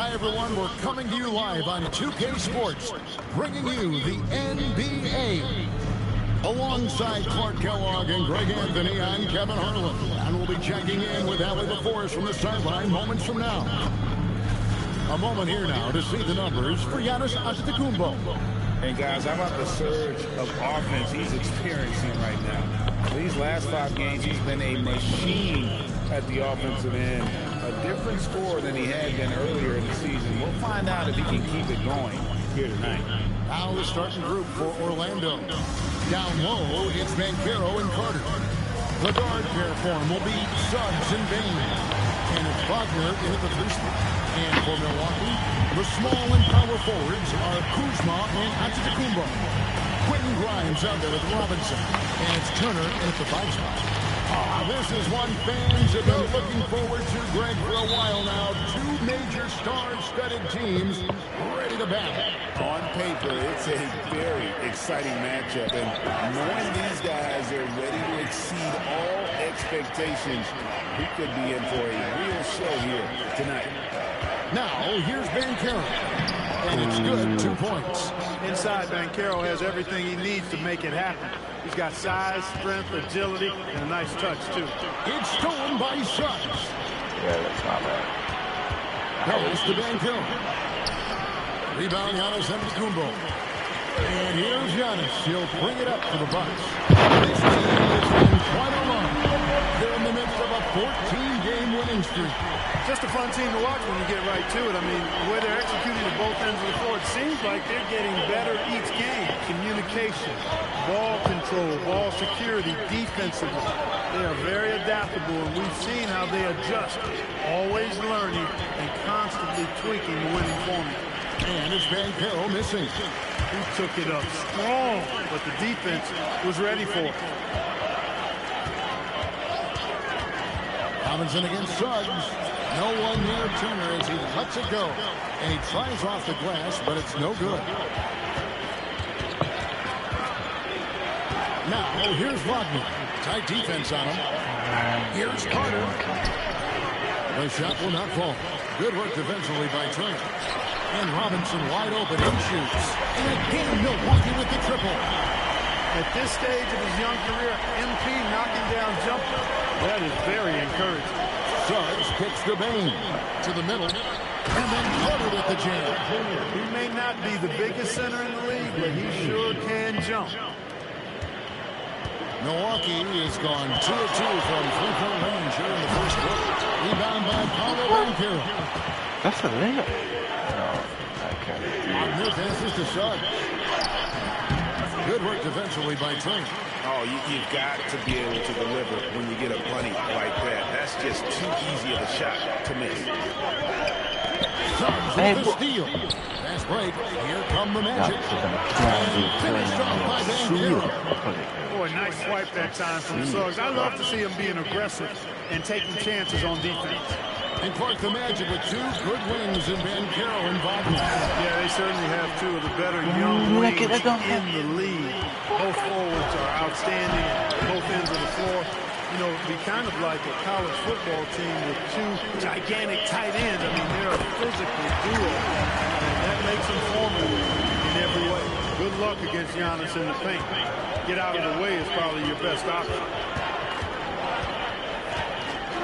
Hi, everyone. We're coming to you live on 2K Sports, bringing you the NBA. Alongside Clark Kellogg and Greg Anthony, I'm Kevin Harlan. And we'll be checking in with Allie LaForce from the sideline moments from now. A moment here now to see the numbers for Giannis Antetokounmpo. And guys, how about the surge of offense he's experiencing right now? These last 5 games, he's been a machine at the offensive end. A different score than he had been earlier in the season. We'll find out if he can keep it going here tonight. Now the starting group for Orlando. Down low, it's MyCareer and Carter. The guard pair form will be Suggs and Bain. And it's Wagner in at the 3 spot. And for Milwaukee, the small and power forwards are Kuzma and Antetokounmpo. Quentin Grimes out there with Robinson. And it's Turner in at the 5 spot. This is one fans have been looking forward to, Greg, for a while now. 2 major star-studded teams ready to battle. On paper, it's a very exciting matchup. And knowing these guys are ready to exceed all expectations, we could be in for a real show here tonight. Now, here's MyCareer. And it's good, 2 points. Inside, MyCareer has everything he needs to make it happen. He's got size, strength, agility, and a nice touch, too. It's stolen by Suggs. Yeah, that's not bad. Goes to MyCareer. Rebound, Giannis Antetokounmpo. And here's Giannis. He'll bring it up for the Bucks. This team is in quite a run. They're in the midst of a 14-game winning streak. Just a fun team to watch when you get right to it. I mean, the way they're executing at both ends of the floor, it seems like they're getting better each game. Communication, ball control, ball security, defensively. They are very adaptable, and we've seen how they adjust, always learning and constantly tweaking the winning formula. And it's MyCareer missing. He took it up strong, but the defense was ready for it. Robinson against Suggs. No one near Turner as he lets it go. And he tries off the glass, but it's no good. Now, here's Wagner. Tight defense on him. Here's Carter. The shot will not fall. Good work defensively by Turner. And Robinson wide open and shoots. And again, Milwaukee with the triple. At this stage of his young career, MP knocking down jumper. That is very encouraging. Suggs kicks to Bain. To the middle. And then Carter with the jam. He may not be the biggest center in the league, but he sure can jump. Milwaukee has gone 2 of 2 from 3-point range here in the first quarter. Rebound by MyCareer. That's a layup. No, I can't. Wagner passes to Suggs. Good work defensively by Turner. Oh, you've got to be able to deliver when you get a bunny like that. That's just too easy of a shot to miss. Suggs with the steal. Fast break. Here come the Magic. And finished off by MyCareer. Boy, nice swipe that time from Suggs. I love to see him being aggressive and taking chances on defense. And Clark, the Magic with 2 good wings in MyCareer and Wagner. Yeah, they certainly have 2 of the better young wings in the league. Both forwards are outstanding at both ends of the floor. You know, it'd be kind of like a college football team with 2 gigantic tight ends. I mean, they're a physical duo. And that makes them formidable in every way. Good luck against Giannis in the paint. Get out of the way is probably your best option.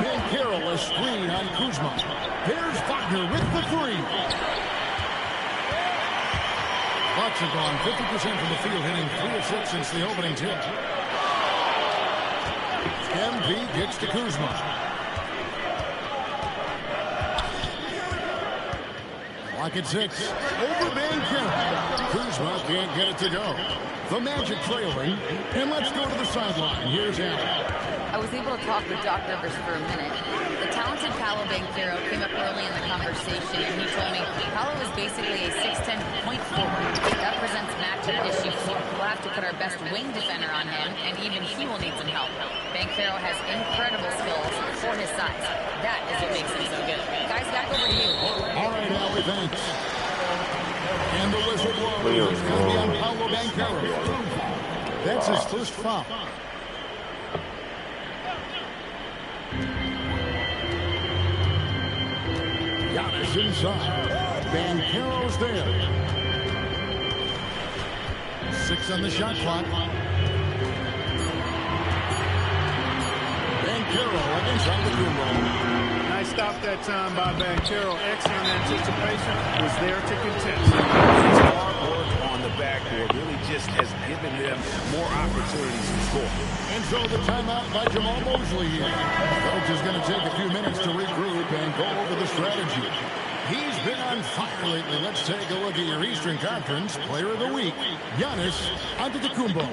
MyCareer, a screen on Kuzma. Here's Wagner with the 3. Bucks have gone 50% from the field, hitting 3 of 6 since the opening tip. MP gets to Kuzma. Clock at 6. Over MyCareer. Kuzma can't get it to go. The Magic trailing. And let's go to the sideline. Here's Allen. I was able to talk with Doc Rivers for a minute. The talented Paolo Banchero came up early in the conversation, and he told me Paolo is basically a 6'10" point forward. That presents matchup issues. We'll have to put our best wing defender on him, and even he will need some help. Banchero has incredible skills for his size. That is what makes him so good. Guys, back over to you. All right, Allie, thanks. And the whistle blows. It's going to be on Paolo Banchero. That's his first foul. Giannis inside. Banchero's there. 6 on the shot clock. Banchero against Antetokounmpo. Nice stop that time by Banchero. Excellent anticipation. Was there to contest. His hard work on the backboard really just has given them more opportunities to score. And so the timeout by Jamal Mosley here. Coach is going to take a few minutes to regroup and go over the strategy. He's been on fire lately. Let's take a look at your Eastern Conference Player of the Week, Giannis Antetokounmpo.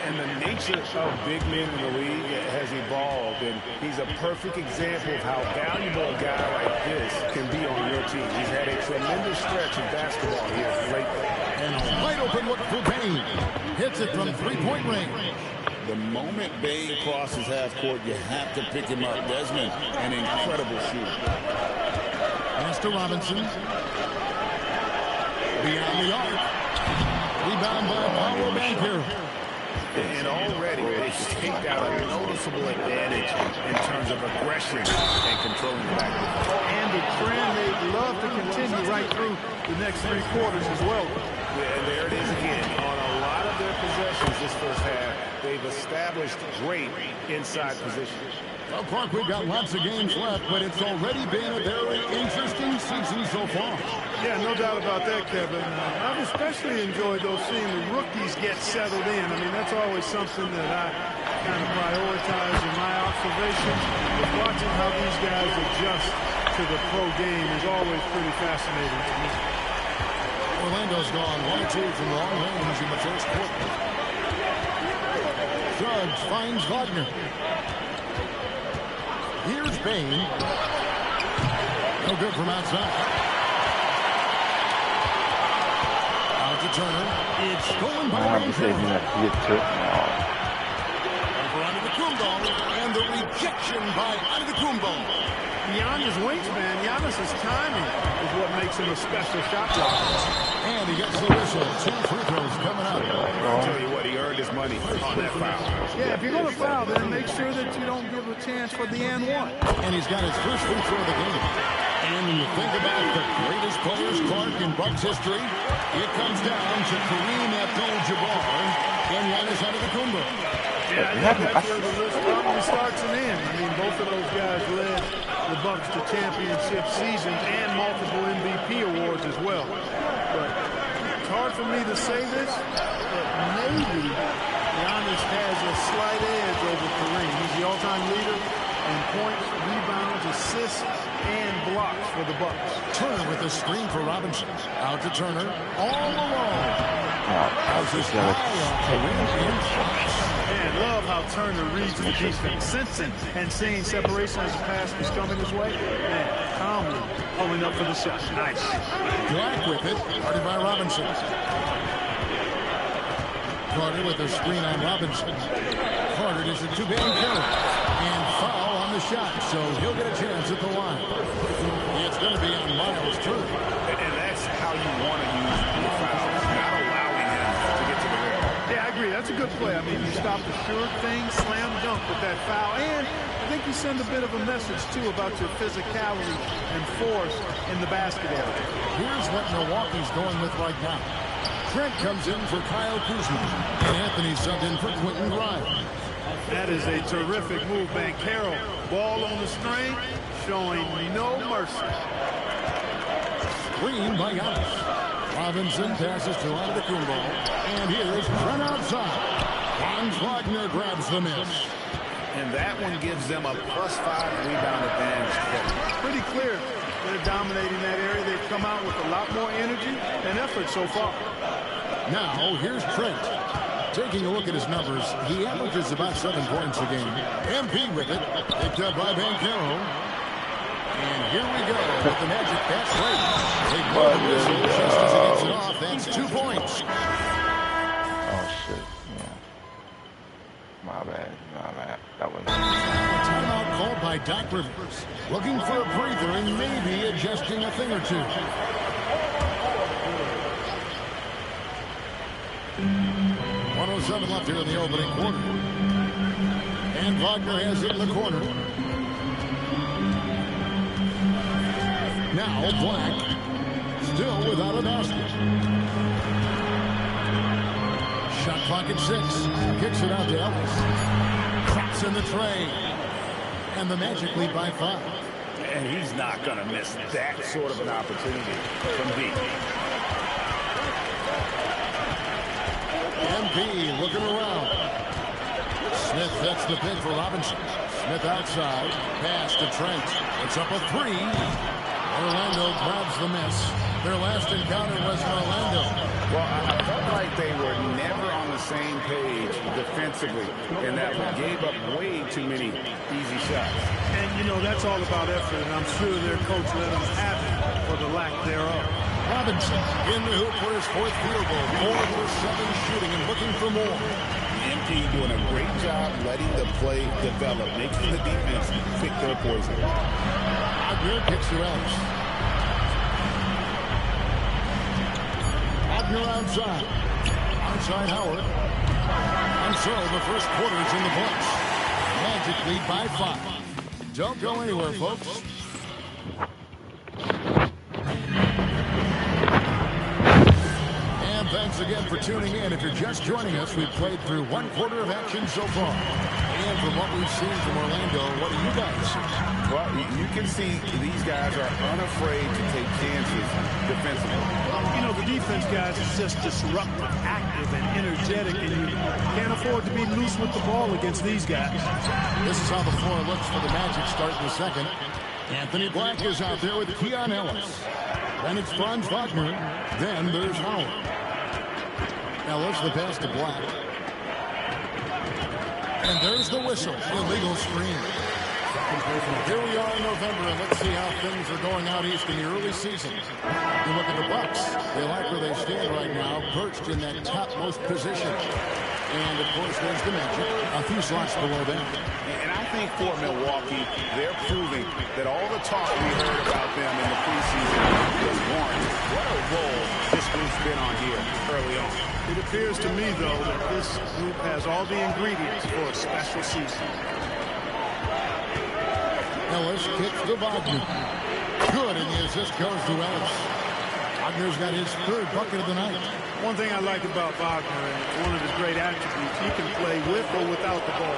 And the nature of big men in the league has evolved, and he's a perfect example of how valuable a guy like this can be on your team. He's had a tremendous stretch of basketball here lately. And a wide open look for Bain. Hits it from three-point range. The moment Bain crosses half court, you have to pick him up. Desmond, an incredible shooter. Pass to Robinson. Beyond the arc. Rebound by Paolo Banchero. And already they've staked out a noticeable advantage in terms of aggression and controlling the backcourt. And the trend they'd love to continue right through the next 3 quarters as well. Yeah, and there it is again. On a lot of their possessions this first half, they've established great inside position. Well, Clark, we've got lots of games left, but it's already been a very interesting season so far. Yeah, no doubt about that, Kevin. I've especially enjoyed those seeing the rookies get settled in. I mean, that's always something that I kind of prioritize in my observations. But watching how these guys adjust to the pro game is always pretty fascinating to me. Orlando's gone 1 or 2 from long range in the first quarter. Suggs finds Wagner. Here's Bain. No good from outside. Out to Turner. It's stolen by Banchero. Over Antetokounmpo. And the rejection by Antetokounmpo. Beyond his wingspan, Giannis's timing is what makes him a special shot blocker. And he gets the whistle. 2 free throws coming up. I'll tell you what, he earned his money on that foul. Yeah, if you're going to foul, then make sure that you don't give a chance for the and one. And he's got his first free throw of the game. And when you think about the greatest players, Clark, in Bucks history, it comes down to Kareem Abdul-Jabbar and Giannis Antetokounmpo. Yeah, I think that's where the list probably starts and ends. I mean, both of those guys led the Bucks to championship seasons and multiple MVP awards as well. But it's hard for me to say this, but maybe Giannis has a slight edge over Kareem. He's the all-time leader in points, rebounds, assists, and blocks for the Bucks. Turner with a screen for Robinson. Out to Turner. All alone. How's this guy? Man, love how Turner reads the defense, sensing and seeing separation as the pass was coming his way. Man, calmly pulling up for the shot. Nice. Black with it. Guarded by Robinson. Carter with a screen on Robinson. Carter does it to Banchero. And foul on the shot, so he'll get a chance at the line. It's going to be on Miles Turner. And that's how you want to use the foul, not allowing him to get to the rim. Yeah, I agree. That's a good play. I mean, you stop the sure thing, slam dunk with that foul. And I think you send a bit of a message, too, about your physicality and force in the basket area. Here's what Milwaukee's going with right now. Trent comes in for Kyle Kuzma. And Anthony subbed in for Quentin Grimes. That is a terrific move. Banchero, ball on the string, showing no mercy. Screen by Giannis. Robinson passes to Antetokounmpo. And here's Trent outside. Franz Wagner grabs the miss. And that one gives them a +5 rebound advantage. Pretty clear they're dominating that area. They've come out with a lot more energy and effort so far. Now, here's Trent. Taking a look at his numbers, he averages about 7 points a game. MP with it, picked up by Banchero. And here we go with the magic pass break. They blow the whistle just as he gets it off. That's 2 points. Oh, shit. Yeah. My bad. That was... A timeout called by Doc Rivers. Looking for a breather and maybe adjusting a thing or two. .107 left here in the opening quarter. And Wagner has it in the corner. Now Black, still without a basket. Shot clock at 6. Kicks it out to Ellis. Drops in the tray. And the Magic lead by 5. And he's not going to miss that sort of an opportunity from deep. MP looking around. Smith sets the pick for Robinson. Smith outside. Pass to Trent. It's up a 3. Orlando grabs the miss. Their last encounter was in Orlando. Well, I felt like they were never on the same page defensively, and that we gave up way too many easy shots. And, you know, that's all about effort, and I'm sure their coach let them have it for the lack thereof. Robinson in the hoop for his 4th field goal. 4 for 7 shooting and looking for more. MP doing a great job letting the play develop, making the defense pick their poison. Wagner kicks to Ellis. Wagner outside. Outside Howard. And so the first quarter's in the books. Magic lead by 5. Don't go anywhere, folks. And thanks again for tuning in. If you're just joining us, we've played through 1 quarter of action so far. And from what we've seen from Orlando, what do you guys see? Well, you can see these guys are unafraid to take chances defensively. You know, the defense, guys, is just disruptive, active, and energetic, and you can't afford to be loose with the ball against these guys. This is how the floor looks for the Magic starting the second. Anthony Black is out there with Keon Ellis. Then it's Franz Wagner. Then there's Howard. Ellis, the pass to Black. And there's the whistle. Illegal screen. Here we are in November, and let's see how things are going out east in the early season. You look at the Bucks. They like where they stand right now, perched in that topmost position. And, of course, there's the Magic, a few slots below them. And I think for Milwaukee, they're proving that all the talk we heard about them in the preseason was warranted. What a role this group's been on here early on. It appears to me, though, that this group has all the ingredients for a special season. Ellis kicks to Wagner. Good, and the assist goes to Ellis. Wagner's got his 3rd bucket of the night. One thing I like about Wagner, and one of his great attributes, he can play with or without the ball.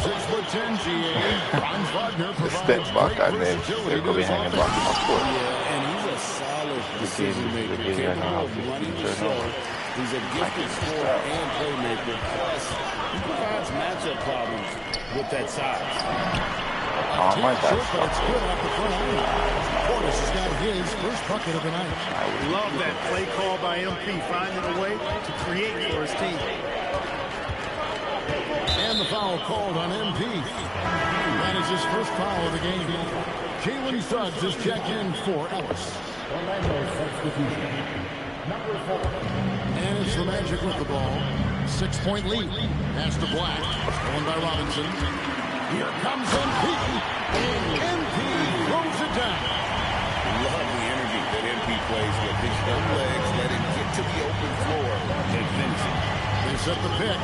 6'10" GA. Franz Wagner provides Step back great and then versatility they'll to be his hanging offense. back on court. Yeah, and he's a solid decision maker, capable of running the show. He's a gifted scorer and playmaker. Plus, he provides matchup problems with that size. Oh my Short, gosh. but it's good off the front end. Portis has got his 1st bucket of the night. Love that play call by MP, finding a way to create for his team. And the foul called on MP. That is his 1st foul of the game. Jalen Suggs is checked in for Ellis. And it's the Magic with the ball. 6-point lead. Pass to Black. Stolen by Robinson. Here comes MP. And MP throws it down. Love the energy that MP plays with. His own legs let him get to the open floor and finish it. They set the pick.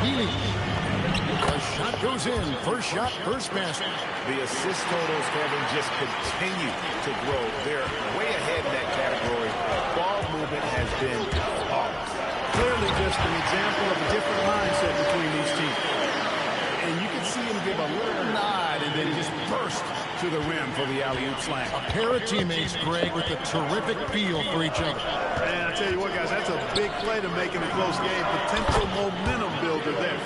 Healy. The shot goes in. First shot, first basket. The assist totals, Kevin, just continue to grow. They're way ahead in that category. Ball movement has been flawless. Clearly just an example of a different mindset between these teams. And you can see him give a little nod and then just burst to the rim for the alley-oop slam. A pair of teammates, Greg, with a terrific feel for each other. And I tell you what, guys, that's a big play to make in a close game. Potential momentum builder there.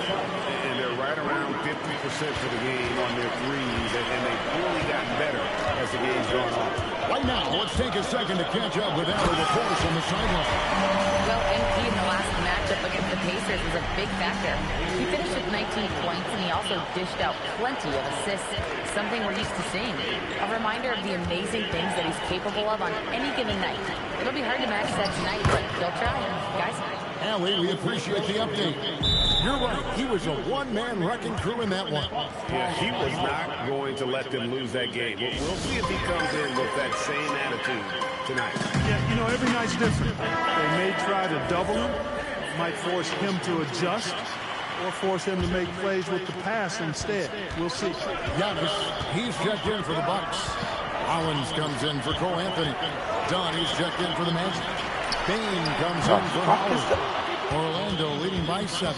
And they're right around 50% for the game on their threes, and they've really gotten better as the game's gone on. Right now, let's take a second to catch up with Allen LaForce on the sideline. Well, MP in the last matchup against the Pacers was a big factor. He finished with 19 points, and he also dished out plenty of assists, something we're used to seeing. A reminder of the amazing things that he's capable of on any given night. It'll be hard to match that tonight, but he'll try. Guys? Allie, we appreciate the update. You're right. He was a one-man wrecking crew in that one. Yeah, he was not going to let them lose that game. We'll see if he comes in with that same attitude tonight. Yeah, you know, every night's different. They may try to double him, might force him to adjust, or force him to make plays with the pass instead. We'll see. Giannis, he's checked in for the Bucks. Hollins comes in for Cole Anthony. Dunn, he's checked in for the Magic. Bain comes in for Howard. Orlando leading by 7.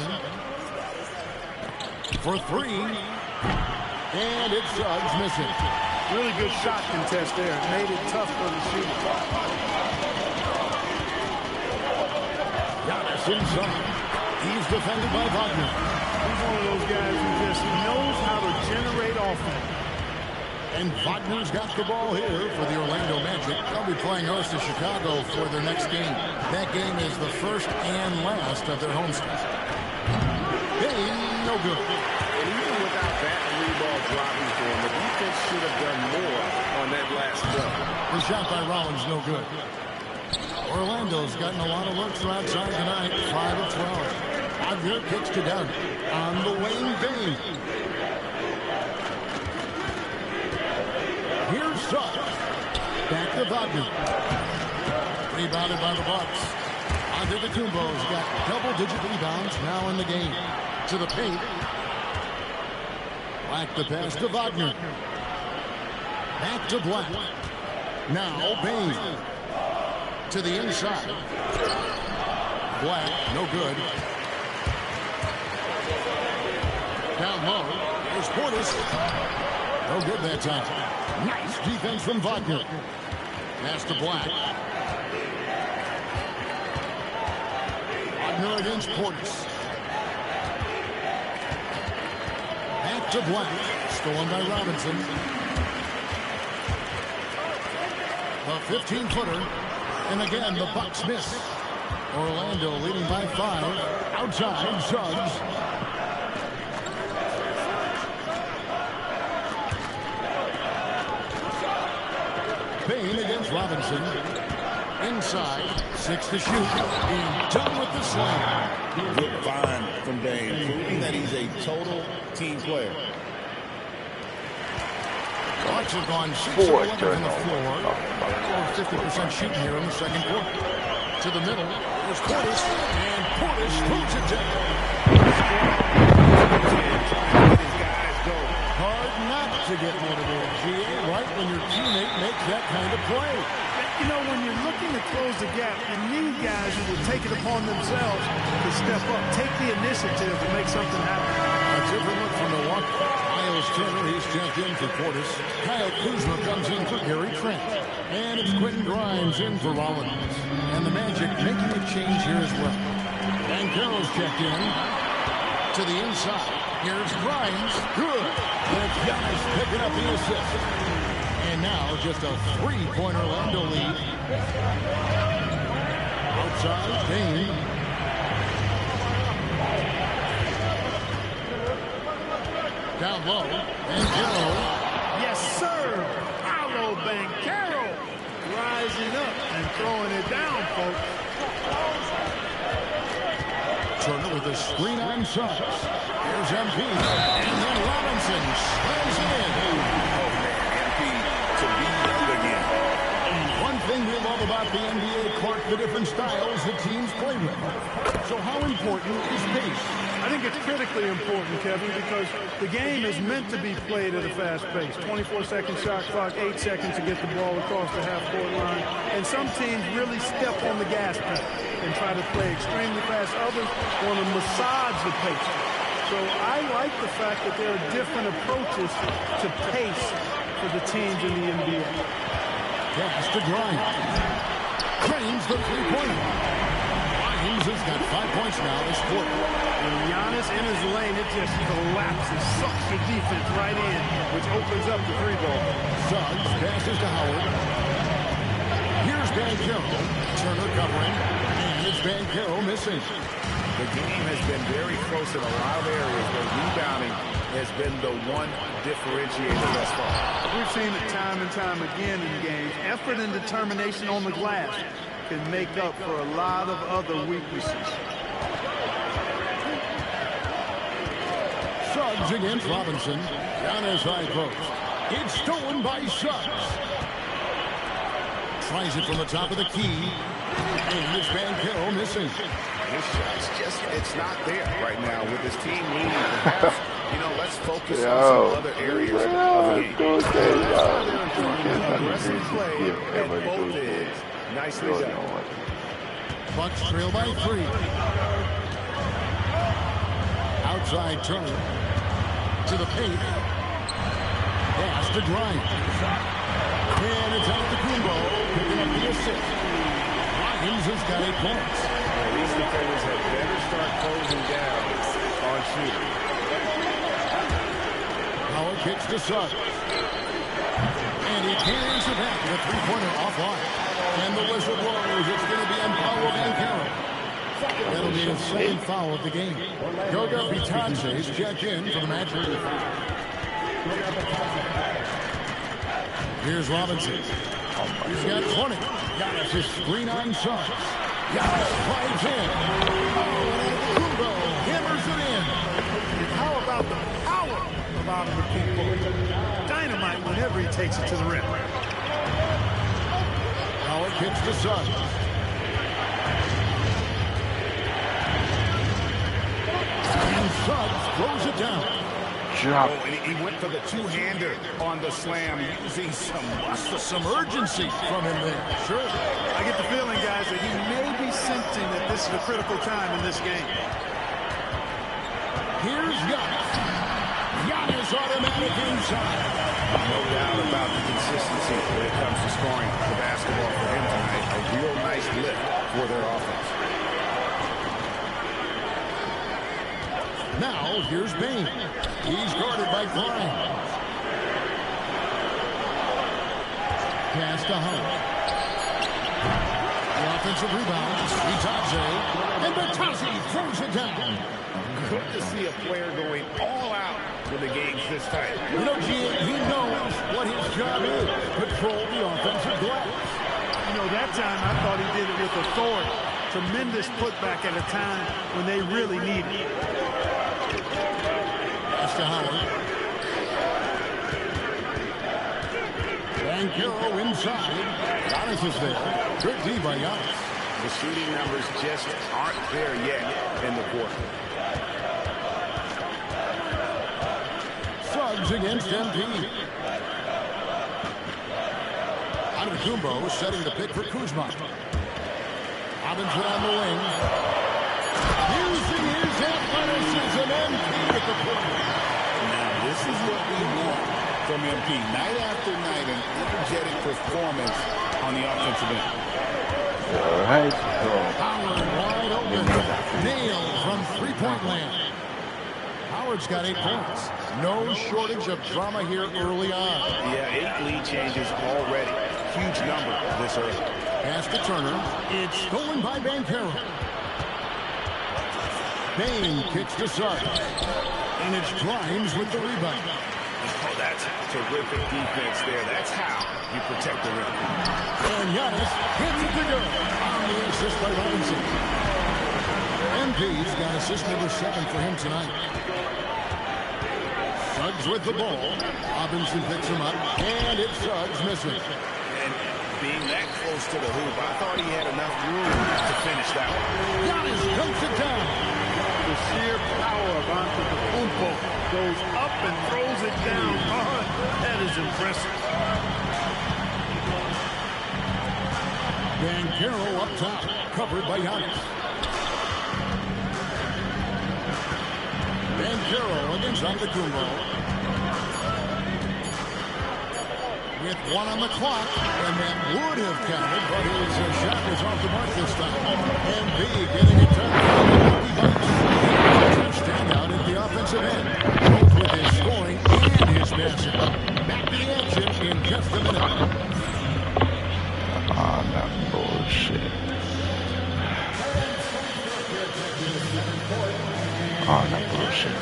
For 3. And it's Suggs missing. Really good shot contest there. It made it tough for the shooter. Giannis inside. He's defended by Wagner. He's one of those guys who just knows how to generate offense. And Wagner's got the ball here for the Orlando Magic. They'll be playing host to Chicago for their next game. That game is the first and last of their homestand. Bain, no good. And even without that three ball dropping for him, the defense should have done more on that last play. The shot by Rollins, no good. Orlando's gotten a lot of looks from outside tonight. 5 of 12. Wagner kicks to down on the wing. Bain. Here's Suggs. Back to Wagner. Rebounded by the Bucks. Antetokounmpo's got double-digit rebounds now in the game. To the paint. Black the pass to Wagner. Back to Black. Now Bain. To the inside. Black, no good. Down low. Here's Portis. No good that time. Nice defense from Wagner. Pass to Black. Wagner against Portis. Back to Black. Stolen by Robinson. A 15-footer. And again, the Bucks miss. Orlando leading by 5. Outside, Suggs. Bain against Robinson. Inside, 6 to shoot. He's done with the slam. Good find from Bain, proving that he's a total team player. Bucks have gone 6 of 11 from the floor. Over 50% shooting here in the second quarter. To the middle, there's Portis, and Portis throws it down. Hard not to get motivated, GA, right when your teammate makes that kind of play. You know, when you're looking to close the gap, you need guys who will take it upon themselves to step up, take the initiative to make something happen. A different look from Milwaukee. Miles Turner, he's checked in for Portis. Kyle Kuzma comes in for Gary Trent. And it's Quentin Grimes in for Rollins. And the Magic making a change here as well. Banchero's checked in to the inside. Here's Grimes. Good. And it's Giannis picking up the assist. And now just a 3-point Orlando lead. Outside, Bain. Down low, Banchero. Yes, sir. Paolo Banchero rising up and throwing it down, folks. Turner with a screen on Suggs. Here's MP. And then Robinson slams it in. MP to be young again. One thing we love about the NBA court, the different styles the teams play with. So how important is pace? I think it's critically important, Kevin, because the game is meant to be played at a fast pace. 24-second shot clock, 8 seconds to get the ball across the half-court line. And some teams really step on the gas pedal and try to play extremely fast. Others want to massage the pace. So I like the fact that there are different approaches to pace for the teams in the NBA. Pass to Grimes. Claims the three-pointer. Grimes has got 5 points now this quarter. When Giannis in his lane, it just collapses, sucks the defense right in, which opens up the three ball. Suggs passes to Howard. Here's Banchero. Turner covering. And it's Banchero missing. The game has been very close in a lot of areas, but rebounding has been the one differentiator thus far. We've seen it time and time again in games. Effort and determination on the glass can make up for a lot of other weaknesses. Suggs against Robinson. Down his high post. It's stolen by Suggs. Tries it from the top of the key. And it's Banchero missing. his shot's just, it's not there right now with his team leading. Perhaps, you know, let's focus on some other areas of the game. That's why they're improving aggressive play at both ends. Nicely done. Bucks trail by 3. Outside Turner to the paint. Pass to Grimes. And it's out to Kumbo, picking up the assist. Grimes has got 8 points. Well, these defenders had better start closing down on shooting. Howard kicks to Suggs. And he carries it back with a 3-pointer offline. And the whistle blows. It's going to be on Paulo Banchero. That'll be his second foul of the game. Goga Bitadze's check in for the match. Here's Robinson. He's got 20. Giannis his screen on Suggs. Giannis slides in. Oh, Kumbo hammers it in. How about the power of Antetokounmpo? Dynamite whenever he takes it to the rim. Howard kicks to Suggs. And Suggs throws it down. Oh, and he went for the two-hander on the slam, using some urgency from him there. Sure. I get the feeling, guys, that he may be sensing that this is a critical time in this game. Here's Giannis. Giannis automatic inside. No doubt about the consistency when it comes to scoring the basketball for him tonight. A real nice lift for their offense. Now, here's Bain. He's guarded by Grimes. Pass to Hunt. The offensive rebound. Bitadze. And Bitadze throws it down. Good to see a player going all out when the game's this tight. You know, he knows what his job is. Control the offensive glass. You know, that time I thought he did it with authority. Tremendous putback at a time when they really need it. Pass to Howard. Banchero inside. Giannis is there. Good D by Giannis. The shooting numbers just aren't there yet in the quarter. Suggs against MP. Antetokounmpo setting the pick for Kuzma. Robinson on the wing. Using his athleticism, MP at the point. Now, this is what we want from MP. Night after night, an energetic performance on the offensive end. All right. Howard wide open. Nailed from three-point land. Howard's got 8 points. No shortage of drama here early on. Yeah, 8 lead changes already. Huge number this early. Pass to Turner. It's stolen by Banchero. Bain kicks to Suggs. And it's Grimes with the rebound. Oh, that's terrific defense there. That's how you protect the rim. And Giannis hits it to go. On the assist by Robinson. MP's got assist number 7 for him tonight. Suggs with the ball. Robinson picks him up. And it's Suggs missing. And being that close to the hoop, I thought he had enough room to finish that one. Giannis dumps it down. The sheer power of Antetokounmpo goes up and throws it down hard. That is impressive. Banchero up top, covered by Giannis. Banchero against Antetokounmpo. With 1 on the clock, and that would have counted, but his shot is off the mark this time. And B getting it done. Standout at the offensive end, both with his scoring and his passing. Back to the action in just a minute. Ah, that bullshit. Oh, that bullshit.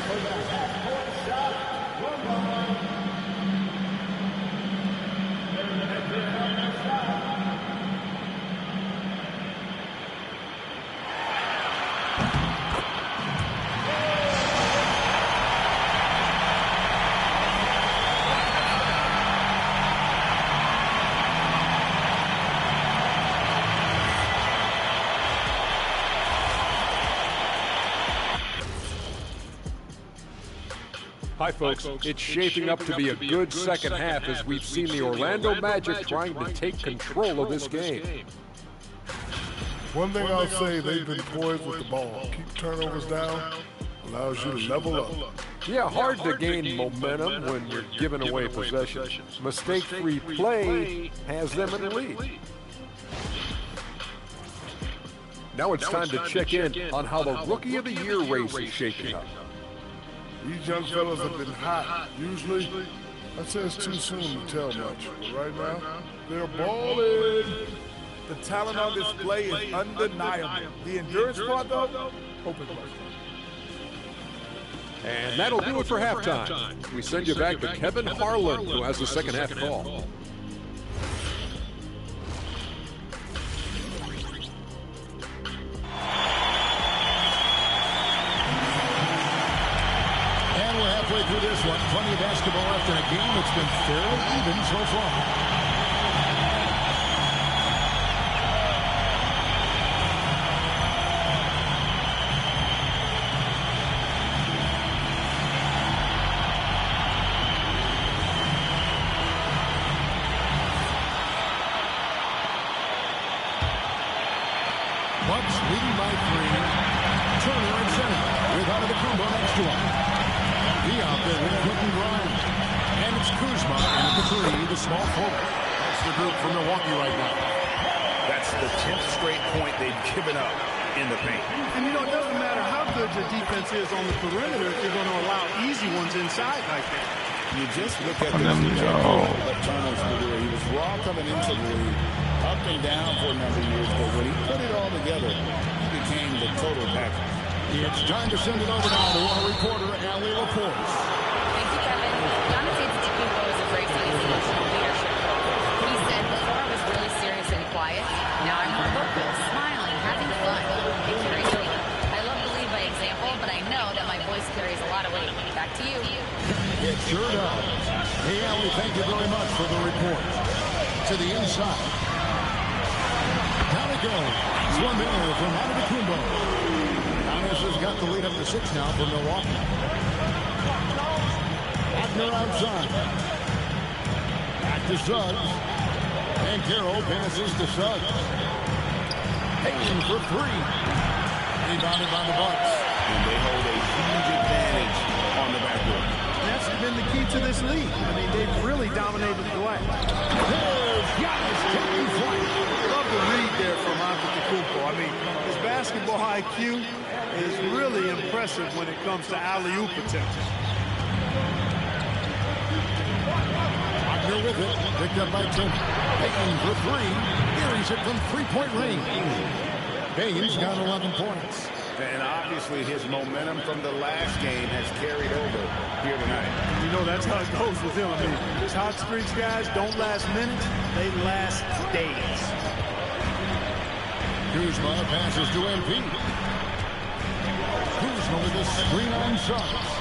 Hi, folks. It's shaping up to be a good second half as we've seen the Orlando Magic trying to take control of this game. One thing I'll say, they've been poised with the ball. Keep turnovers down, allows you to level up. Yeah, hard to gain momentum when you're giving away possession. Mistake-free play has them in the lead. Now it's time to check in on how the Rookie of the Year race is shaping up. These young fellas have been hot. Usually, I'd say it's too soon to tell much. But right now, they're balling. The talent on display is undeniable. The endurance part, though, open question. And that'll do it for halftime. We send you back to Kevin Harlan, who has the second half call. Halfway through this one, plenty of basketball left in a game that's been fairly even so far. Bucks leading by 3. Turner in center with Antetokounmpo next to him. Out there with Quentin Grimes. And it's Kuzma in at the 3, the small forward. That's the group from Milwaukee right now. That's the 10th straight point they've given up in the paint. And, you know, it doesn't matter how good your defense is on the perimeter if you're going to allow easy ones inside like that. You just look at the trajectory of Turner's career. He was raw coming into the league, up and down for a number of years, but when he put it all together, he became the total package. It's time to send it over now to our reporter, Allie LaForce. Thank you, Kevin. Giannis Antetokounmpo is embracing his emotional leadership role. He said, before I was really serious and quiet. Now I'm more vocal, smiling, having fun. It carries over. I love to lead by example, but I know that my voice carries a lot of weight. Back to you. It sure does. Hey, Allie, thank you very much for the report. To the inside. Down it goes. It's one there from Antetokounmpo. Has got the lead up to 6 now for Milwaukee. Wagner outside. Back to Suggs. And Carroll passes to Suggs. Payton for 3. Rebounded by the Bucks. And they hold a huge advantage on the backcourt. That's been the key to this league. I mean, they've really dominated the glass. There's Giannis taking flight. Love the read there from Antetokounmpo. I mean, his basketball IQ is really impressive when it comes to alley-oop potential. Wagner with it. Picked up by Tim. Payton for 3. Carries it from 3-point range. Baines got 11 points. And obviously his momentum from the last game has carried over here tonight. You know, that's how it goes with him. I mean, his hot streaks, guys, don't last minutes. They last days. Kuzma passes to MP. Kuzma with a screen on Suggs.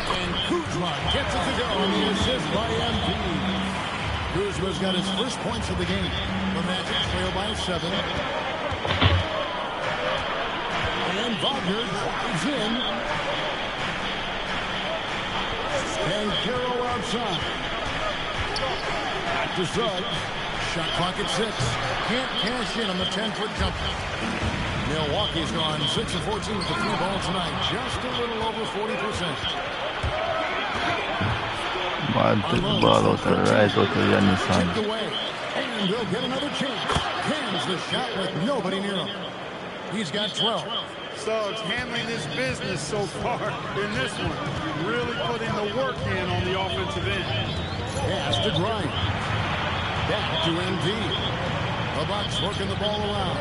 And Kuzma gets it to go on the assist by MP. Kuzma's got his first points of the game. The Magic trail by 7. And Wagner drives in. And Carroll outside. Back to Suggs. Shot clock at 6. Can't cash in on the 10-foot jumper. Milwaukee's gone 6 of 14 with the 3 ball tonight. Just a little over 40%. Tipped away. And they'll get another chance. Hands the shot with nobody near him. He's got 12. Suggs handling his business so far in this one. Really putting the work in on the offensive end. Pass to Grimes. Back to MP. The Bucks working the ball around.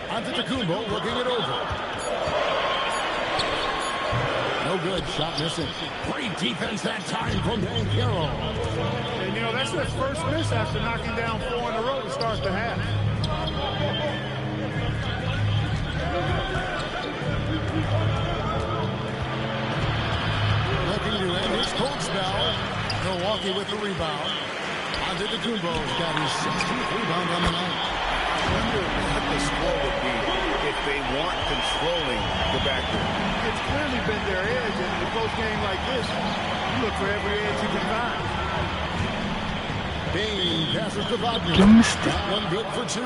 Antetokounmpo working it over. No good. Shot missing. Great defense that time from Dan Carroll. And, you know, that's their first miss after knocking down 4 in a row to start the half. Looking to end his cold spell. Milwaukee with the rebound. Antetokounmpo's got his 16th rebound on the night. I wonder what the score would be if they weren't controlling the backcourt. It's clearly been their edge, and in a close game like this, you look for every edge you can find. Bain passes to Wagner. That one good for 2.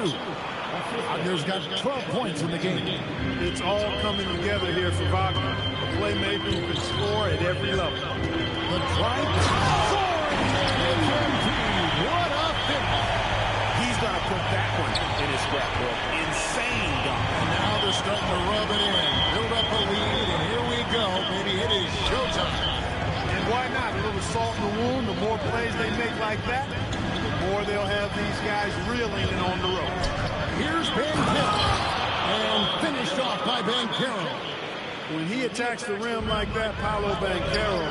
Wagner's got 12 points in the game. It's all coming together here for Wagner. A playmaker who can score at every level. The drive. What a finish. He's going to put that one in his scrapbook. Insane dunk. And now they're starting to rub it in. Build up a lead, and here we go. Maybe it is showtime. And why not? A little salt in the wound. The more plays they make like that, the more they'll have these guys reeling and on the road. Here's Banchero. And finished off by Banchero. When he attacks the rim like that, Paolo Banchero,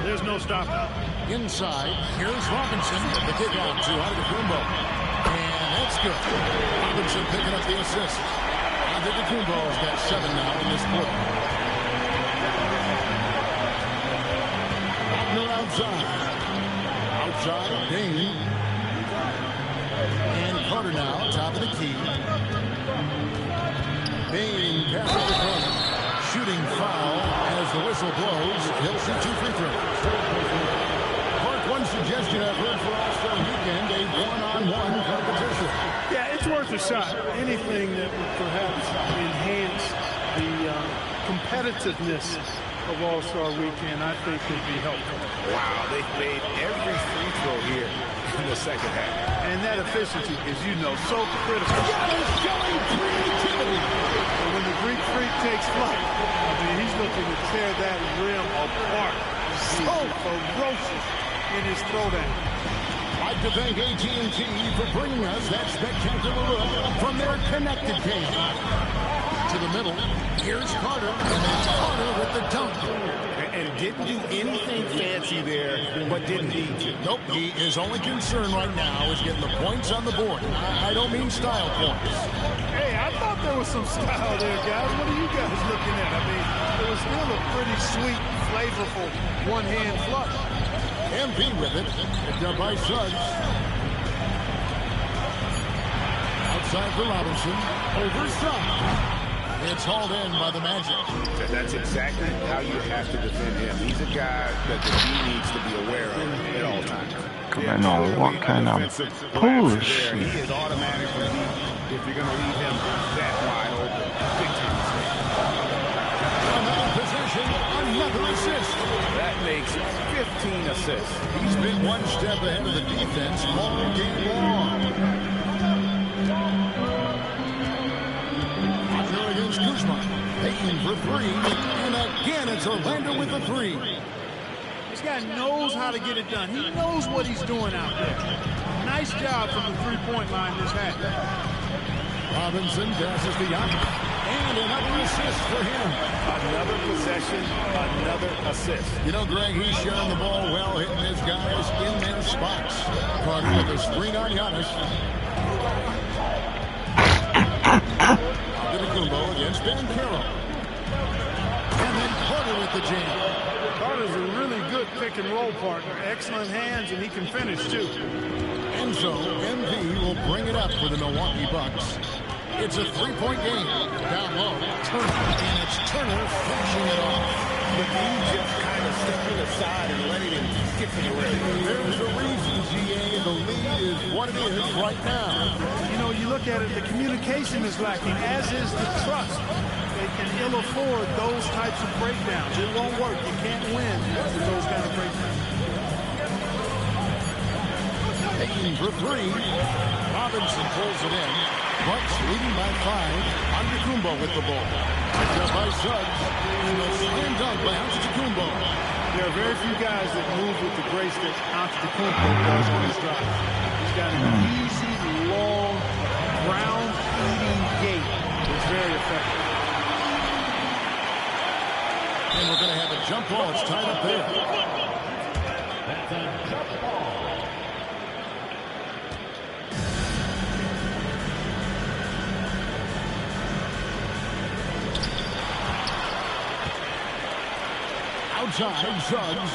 there's no stopping. Inside, here's Robinson. The kickoff to Antetokounmpo. And that's good. Robinson picking up the assist. Antetokounmpo's got 7 now in this quarter. Wagner outside. Outside, Bain. And Carter now, top of the key. Bain passes the corner. Shooting foul as the whistle blows. He'll shoot 2 free throws. One suggestion I've heard for All-Star Weekend, a one-on-one competition. Yeah, it's worth a shot. Anything that would perhaps enhance the competitiveness of All-Star Weekend, I think would be helpful. Wow, they've made every free throw here in the second half. And that efficiency is, you know, so critical. Giannis showing creativity. And when the Greek Freak takes flight, I mean, he's looking to tear that rim apart. So ferocious in his throwdown. I'd like to thank AT&T for bringing us that spectacular look from their connected game. To the middle, here's Carter, and then Carter with the dunk. And didn't do anything fancy there, but didn't need to. Nope, his only concern right now is getting the points on the board. I don't mean style points. Hey, I thought there was some style there, guys. What are you guys looking at? I mean, it was still a pretty sweet, flavorful one-hand flush. MP with it. Picked up by Suggs. Outside for Robinson. Over Suggs. It's hauled in by the Magic. That's exactly how you have to defend him. He's a guy that the team needs to be aware of at all times. Come on, what kind of bullshit? He is automatically beat if you're going to leave him that wide open. Big time mistake. Another possession, another assist. That makes 15 assists. He's been one step ahead of the defense all game long. Wagner against Kuzma. Payton for 3. And again, it's Orlando with the 3. This guy knows how to get it done. He knows what he's doing out there. Nice job from the three-point line this half. Robinson passes to Giannis. And another assist for him. Another possession, another assist. You know, Greg, he's sharing the ball well, hitting his guys in their spots. Carter with a screen on Giannis. Antetokounmpo against Banchero. And then Carter with the jam. Carter's a really good pick-and-roll partner. Excellent hands, and he can finish, too. And so, MV will bring it up for the Milwaukee Bucks. It's a three-point game. Down low, Turner, and it's Turner finishing it off. But you just kind of stepping aside and letting him get to the rim. There's a reason, GA. The lead is what it is right now. You know, you look at it, the communication is lacking, as is the trust. They can ill afford those types of breakdowns. It won't work. You can't win with those kind of breakdowns. Payton for 3. Robinson pulls it in. Bucks leading by 5. Antetokounmpo with the ball. Picked up by Suggs. And a slam dunk by Antetokounmpo. There are very few guys that move with the grace that Antetokounmpo does on his drive. He's got an easy, long, ground-eating gait. It's very effective. And we're going to have a jump ball. It's tied up there. That's a jump ball. Outside, Suggs.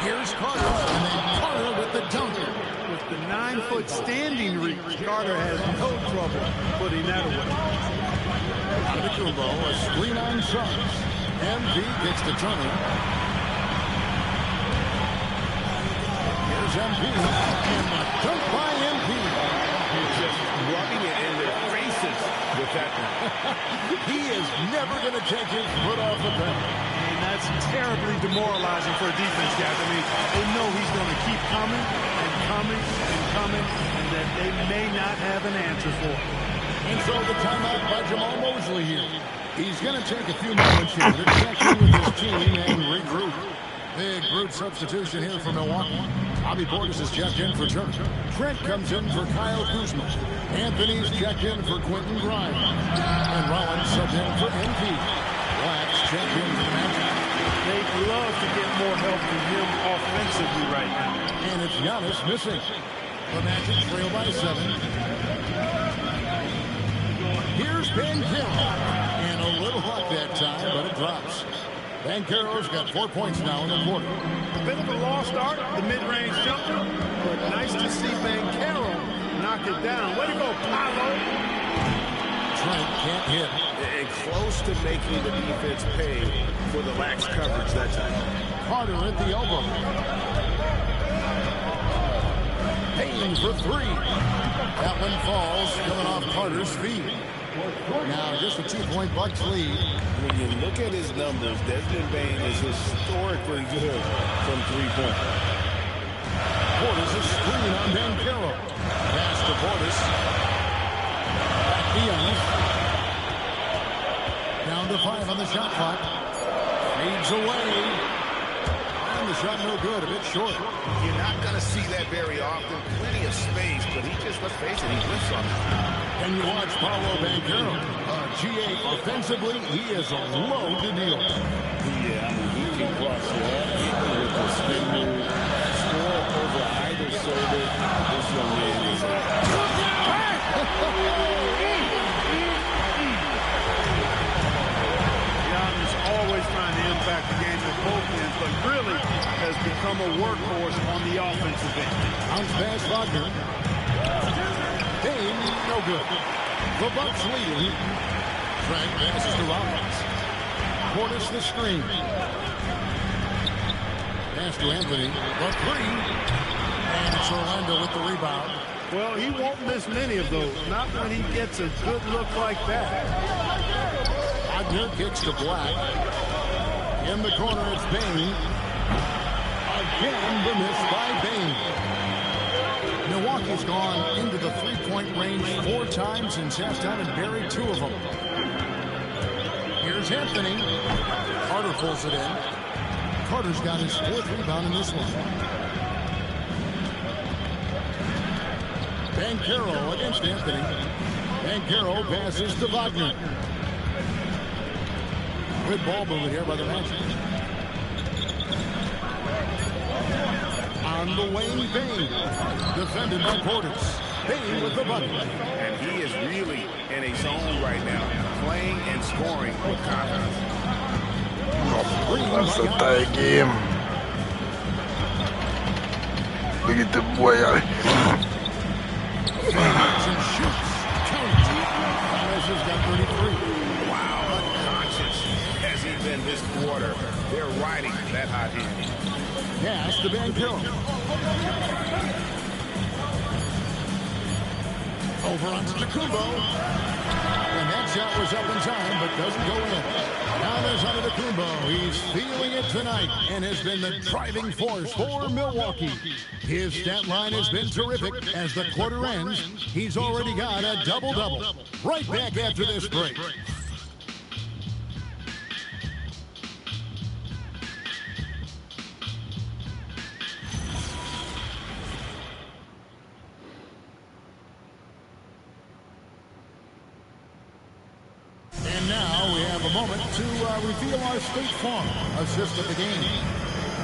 Here's Carter, and then Carter with the dunk. With the 9-foot standing reach, Carter has no trouble putting that away. Antetokounmpo, a screen on Suggs. MP gets to Turner. Here's MP. And the dunk by MP. Just rubbing it in their faces with that one. He is never going to take his foot off the pedal. And that's terribly demoralizing for a defense, guys. I mean, they know he's going to keep coming and coming and coming, and that they may not have an answer for it. And so the timeout by Jamal Mosley here. He's going to take a few moments here to check in with his team and regroup. Big brute substitution here for Milwaukee. Bobby Portis is checked in for Turner. Trent comes in for Kyle Kuzma. Anthony's checked in for Quentin Grimes. And Rollins subbed in for MP. Black's checked in for the Magic. They'd love to get more help from him offensively right now. And it's Giannis missing. The Magic trail by 7. Here's Banchero. And a little hot that time, but it drops. Banchero's got 4 points now in the quarter. A bit of a lost art, the mid-range jumper, but nice to see Banchero knock it down. Way to go, Paolo. Trent can't hit. And close to making the defense pay for the lax coverage that time. Carter at the elbow. Payne for 3. That one falls, coming off Carter's feet. Now just a 2-point Bucks lead. When you look at his numbers, Desmond Bane is historically good from 3-point. Portis is screen on Banchero. Pass to Portis. Back to Giannis. Down to 5 on the shot clock. Fades away. And the shot no good, a bit short. You're not going to see that very often. Plenty of space, but he just, let's face it, he whiffs on it. And you watch Paolo Banchero. GA offensively, he is a load to deal. Yeah, I mean, he can cross the with the spin move, score over either shoulder. This young man is Giannis always trying to impact the game at both ends, but really has become a workhorse on the offensive end. Bounce pass Wagner. Payne, no good. The Bucks leading. Frank passes to Rollins. Portis the screen. Pass to Anthony. The 3. And it's Orlando with the rebound. Well, he won't miss many of those. Not when he gets a good look like that. Wagner kicks to Black. In the corner, it's Bane. Again, the miss by Bane. Milwaukee's gone into the 3-point range 4 times since halftime and buried 2 of them. Here's Anthony. Carter pulls it in. Carter's got his 4th rebound in this one. Banchero against Anthony. Banchero passes to Wagner. Good ball movement here by the Magic. On the wing, Payne. Defended by Portis. Payne with the bucket. and he is really in a zone right now, playing and scoring with confidence. That's a tight game. Look at the boy out here. And shoots. Count. Giannis has got 33. Wow, unconscious has he been this quarter. They're riding that hot heat. Pass to Banchero. Over on Antetokounmpo. And that shot was up in time, but doesn't go in. Now there's Antetokounmpo. He's feeling it tonight and has been the driving force for Milwaukee. His stat line has been terrific. As the quarter ends, he's already got a double-double. Right back after this break. Now we have a moment to reveal our State Farm assist of the game.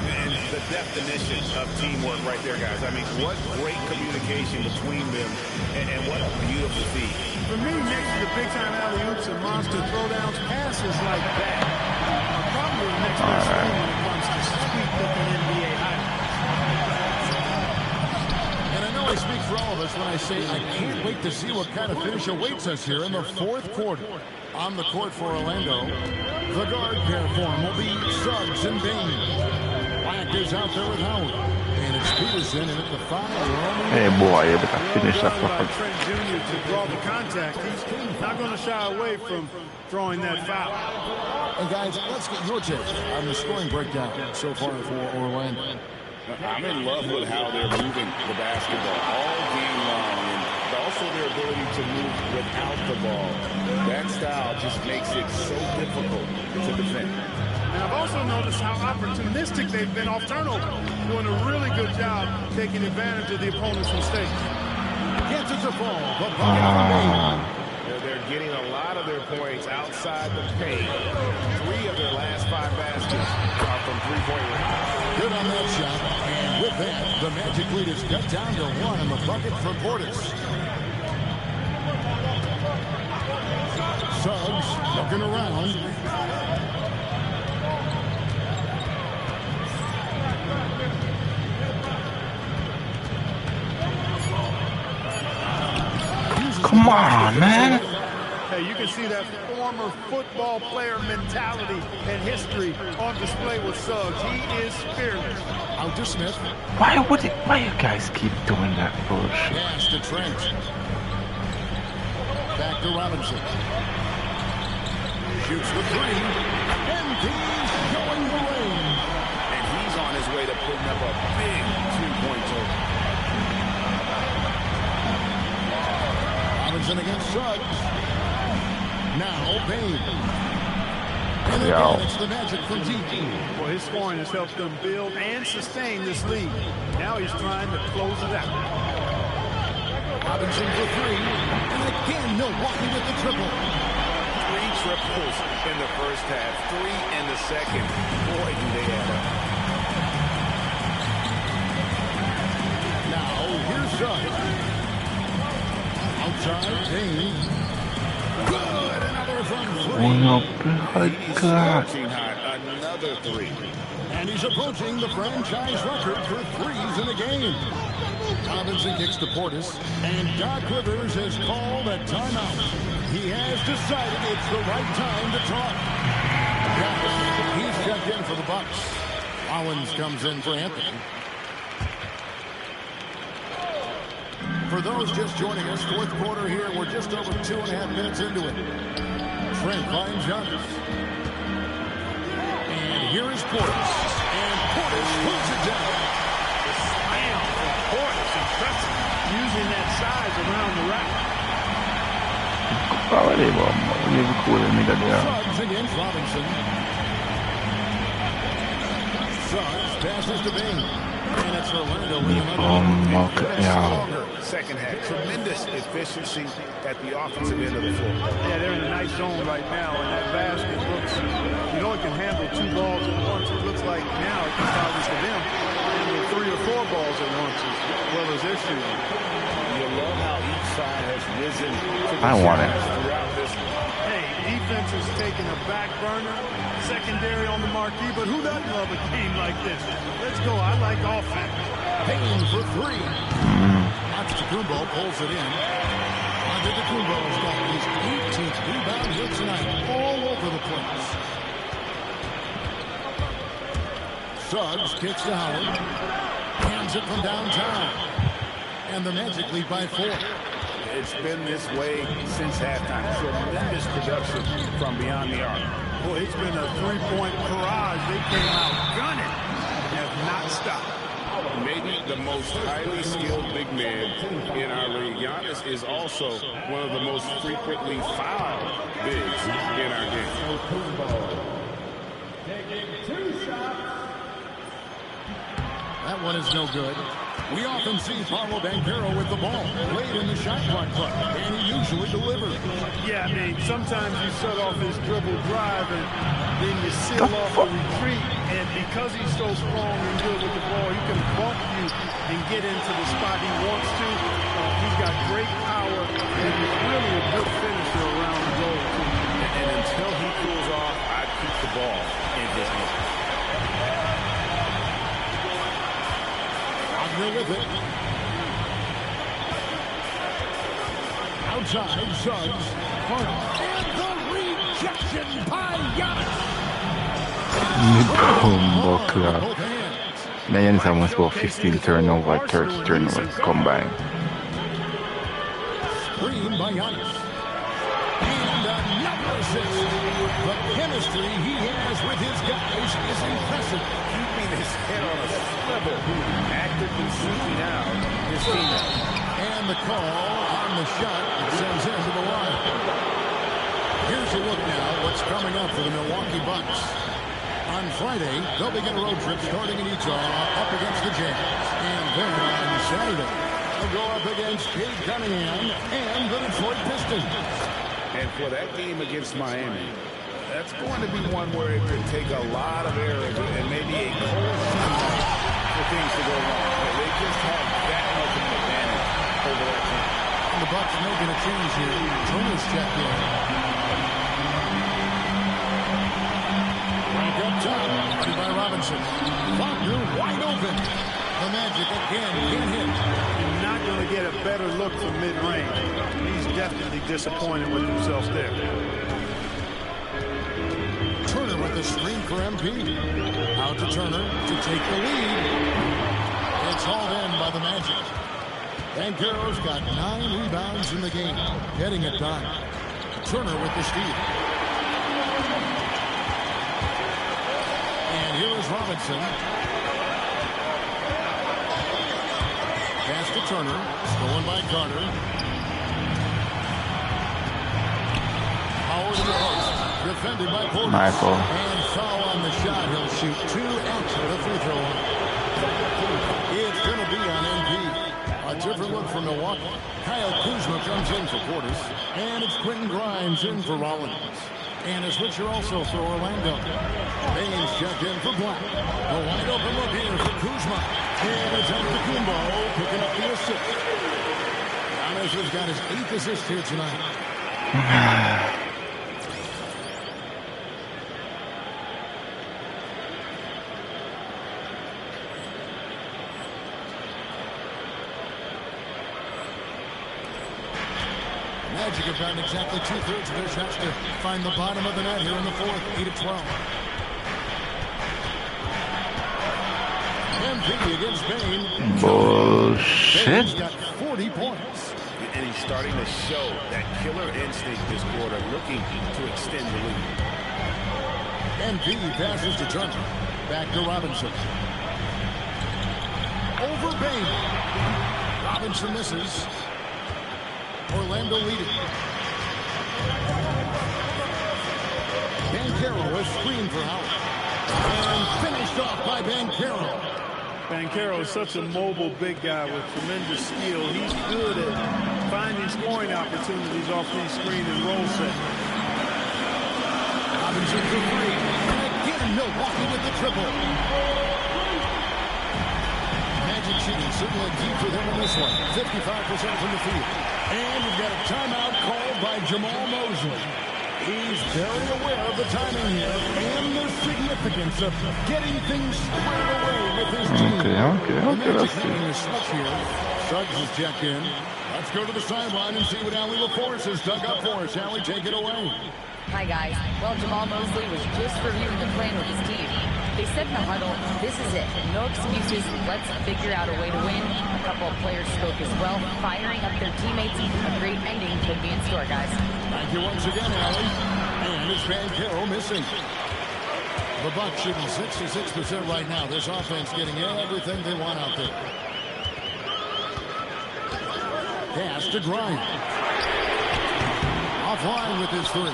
And the definition of teamwork right there, guys. I mean, what great communication between them, and what a beautiful feat. For me, next to the big-time alley-oops and monster throwdowns, passes like that are probably the next best thing when it comes to sweet-looking NBA highlights. And I know I speak for all of us when I I say I can't wait to see what kind of finish awaits us here in the fourth quarter. On the court for Orlando, the guard pair form will be Suggs and Bain. Black is out there with Howard. And it's Piston in at the 5. Hey boy, you better finish that Trent fucker. Jr. to draw the contact. He's not going to shy away from throwing that foul. And guys, let's get your take on the scoring breakdown so far for Orlando. I'm in love with how they're moving the basketball all game long, and also their ability to move without the ball. That style just makes it so difficult to defend. And I've also noticed how opportunistic they've been off turnover, doing a really good job taking advantage of the opponent's mistakes. Gets it to fall. The bucket from Bain. They're getting a lot of their points outside the paint. 3 of their last 5 baskets are from three-point range. Good on that shot. And with that, the Magic lead is cut down to 1 in the bucket for Portis. Suggs looking around. Come on, man. Hey, you can see that former football player mentality and history on display with Suggs. He is fearless. Out to Smith. Why you guys keep doing that bullshit? Pass to Trent. Back to Robinson. Shoots the 3. And he's going the range. And he's on his way to putting up a big 2-point total. Robinson against Suggs. Now Bain. And Yeah. again, it's the Magic from deep. Well, his scoring has helped them build and sustain this lead. Now he's trying to close it out. Robinson for 3. And again, Milwaukee with the triple. 3 triples in the first half, 3 in the second. Boy, do they add up. Now, here's Suggs. Outside, Bain. Good, another from 3. Oh no, my God. Scorching hot, another 3. And he's approaching the franchise record for 3s in a game. Robinson kicks to Portis, and Doc Rivers has called a timeout. He has decided it's the right time to talk. Yes, he's checked in for the Bucks. Owens comes in for Anthony. For those just joining us, fourth quarter here. We're just over 2.5 minutes into it. Trent finds Giannis. And here is Portis. And Portis puts it down. The slam from Portis, impressive. Using that size around the rack. Suggs against Robinson. Suggs passes to Bain. And it's Orlando with another. Second half, tremendous efficiency at the offensive end of the floor. Yeah, they're in a nice zone right now, and that basket looks, you know, it can handle 2 balls at once. It looks like now it can probably for them handle 3 or 4 balls at once as well as they're shooting. You love how each side has risen to the I want it. throughout this. Hey, defense is taking a back burner, secondary on the marquee, but who doesn't love a game like this? Let's go. I like offense. Payne for 3. Antetokounmpo pulls it in. Antetokounmpo's got his 18th rebound here tonight, all over the place. Suggs kicks to Howard. Hands it from downtown. And the Magic lead by 4. It's been this way since halftime. Tremendous production from beyond the arc. Boy, it's been a 3-point barrage. They came out gunning and have not stopped. Maybe the most highly skilled big man in our league. Giannis is also one of the most frequently fouled bigs in our game. That one is no good. We often see Paolo Banchero with the ball late in the shot clock, and he usually delivers. Yeah, I mean, sometimes you set off his dribble drive and then you seal off a retreat. And because he's so strong and good with the ball, he can bump you and get into the spot he wants to. He's got great power, and he's really a good finisher around the goal. And until he cools off, I'd keep the ball in his hand. Wagner with it. outside. Suggs. And the rejection by Giannis. Now Giannis almost about 15 turnover, 30 turnover combined. Screen by Giannis. And another assist. The chemistry he has with his guys is impressive. Keeping his head on a swivel, actively seeking out his teammates. And the call on the shot sends him to the line. Here's a look now what's coming up for the Milwaukee Bucks. On Friday, they'll begin a road trip starting in Utah up against the Jazz. And then on Saturday, they'll go up against Cade Cunningham and the Detroit Pistons. And for that game against Miami, that's going to be one where it could take a lot of errors and maybe a cold snap for things to go wrong. But they just have that much of an advantage over that team. And the Bucks making a change here. Turner's checked in. Back up top, ready by Robinson. Wagner wide open. The Magic again can't hit. You're not going to get a better look from mid-range. He's definitely disappointed with himself there. Turner with the screen for MP. Out to Turner to take the lead. It's hauled in by the Magic. Banchero's got 9 rebounds in the game. Getting it done. Turner with the steal. And here is Robinson. Pass to Turner. Stolen by Carter. Howard in the post. Defended by Porter. Michael. And foul on the shot. He'll shoot 2 after the free throw line. It's going to be on MP. A different look for Milwaukee. Kyle Kuzma comes in for Portis. And it's Quentin Grimes in for Rollins. And a switcher also for Orlando. Baines checked in for Black. A wide open look here for Kuzma. And it's Antetokounmpo picking up the assist. Giannis has got his 8th assist here tonight. Magic have gotten exactly 2/3 of their shots to find the bottom of the net here in the 4th, 8-12. MP against Bain. Bullshit. Bain's got 40 points. And he's starting to show that killer instinct this quarter, looking to extend the lead. MP passes to Turner. Back to Robinson. Over Bain. Robinson misses. Orlando leading. Banchero was screened for Howard. And finished off by Banchero. Banchero is such a mobile big guy with tremendous skill. He's good at finding scoring opportunities off these screen and roll sets. Robinson for 3. And again, Milwaukee with the triple. Magic shooting certainly key for them in this one. 55% from the field. And we've got a timeout called by Jamal Mosley. He's very aware of the timing here and the significance of getting things squared away with his team. Okay, Magic making a switch here. Suggs is checked in. Let's go to the sideline and see what Allie LaForce has dug up for us. Allie, take it away. Hi, guys. Well, Jamal Mosley was just reviewing the plan with his team. They said in the huddle, this is it. No excuses. Let's figure out a way to win. A couple of players spoke as well, firing up their teammates. A great ending could be in store, guys. Thank you once again, Allie. And it's Banchero missing. The Bucks shooting 66% right now. This offense getting everything they want out there. Pass to Grimes. Offline with his 3.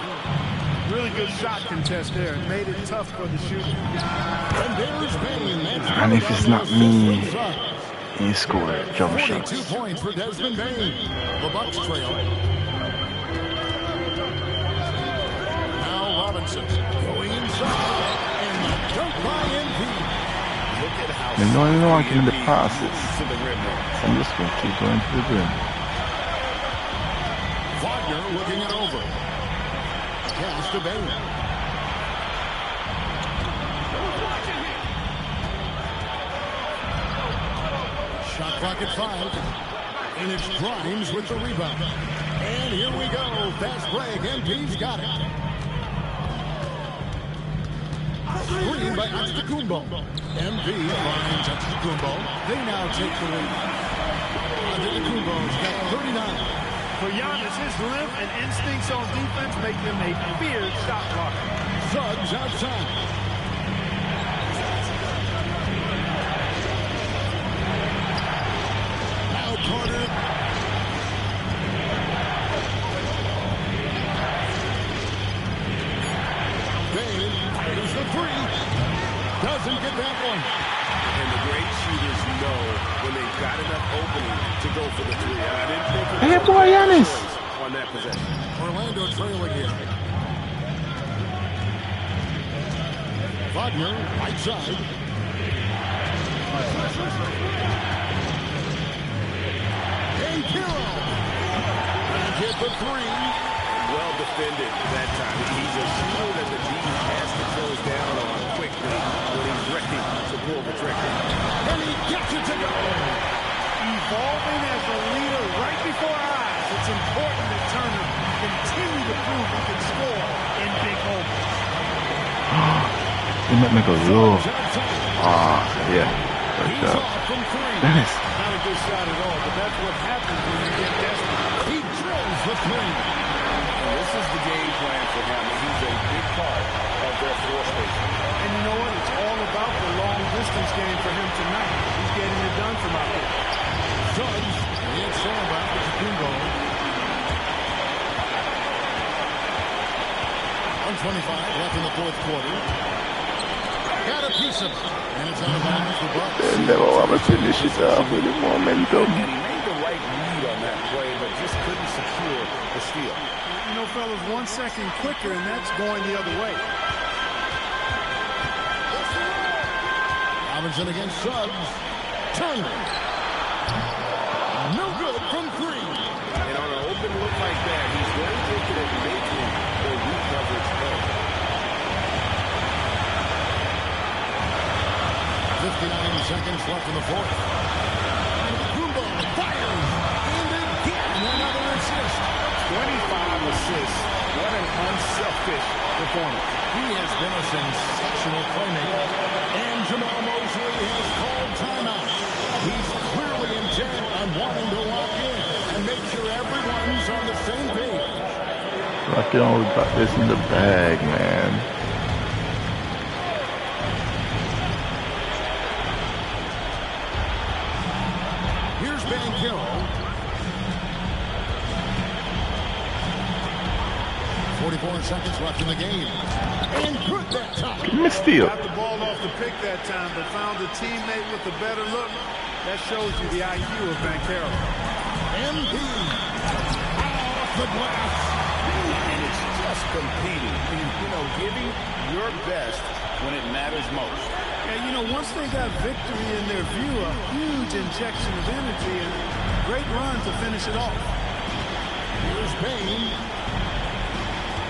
Really good shot contest there. Made it tough for the shooter. And there's Bain. And if it's not me, he scored jump 42 shots. points for Desmond Bain. The Bucks trail. Now Robinson going inside. And the dunk by MP. Look at how They're not even walking the passes. to the rim there. So I'm just going to keep going to the rim. Wagner looking it over. Pass to Bain. Shot clock at 5. And it's Grimes with the rebound. And And here we go. Fast break. MP's got it. Screen by Antetokounmpo. MP finds Antetokounmpo. They now take the lead. Antetokounmpo's got 39. For Giannis, his length and instincts on defense make him a feared shot blocker. Suggs outside. Now Carter. Bain, here's the three. Doesn't get that one. And the great shooters know when they've got enough opening to go for the three. And I didn't think of Hey, boy, Giannis. on that possession. Orlando trailing here. Wagner, right side. Banchero. Get the three. Well defended that time. He's a shooter that the D has to close down on quickly when he's ready to pull the trigger. And he gets it to go. Evolving as a leader right before our eyes. It's important that Turner continue to prove he can score in big moments. They might make a low. Yeah. Good He's job. off from three. Dennis. Not a good shot at all, but that's what happens when you get desperate. He drills the three. And this is the game plan for him. He's a big part of their floor spacing. And you know what? It's all about the long distance game for him tonight. He's getting it done from out there. Suggs, it's all about the Kumbo. 1:25 left in the fourth quarter. Got a piece of it. And it's out of bounds for Bucks. Never want to finish it off with the momentum. And he made the right read on that play, but just couldn't secure the steal. You know, fellas, 1 second quicker, and that's going the other way. Robinson against Suggs. Turner. No good from three. And on an open look like that, he's very good at making the weak coverage play. 59 seconds left in the fourth. Kumbo fires. And again, another assist. 25 assists. What an unselfish performance. He has been a sensational playmaker. And Jamal Mosley has called timeout. He's clearly intent on wanting to lock in and make sure everyone's on the same page. Fucking always got this in the bag, man. Here's Banchero. 44 seconds left in the game. And good that time. Steal. Got the ball off the pick that time, but found a teammate with a better look. That shows you the IQ of Banchero. MP off the glass. And it's just competing. You know, giving your best when it matters most. And, you know, once they got victory in their view, a huge injection of energy and great run to finish it off. Here's Bain.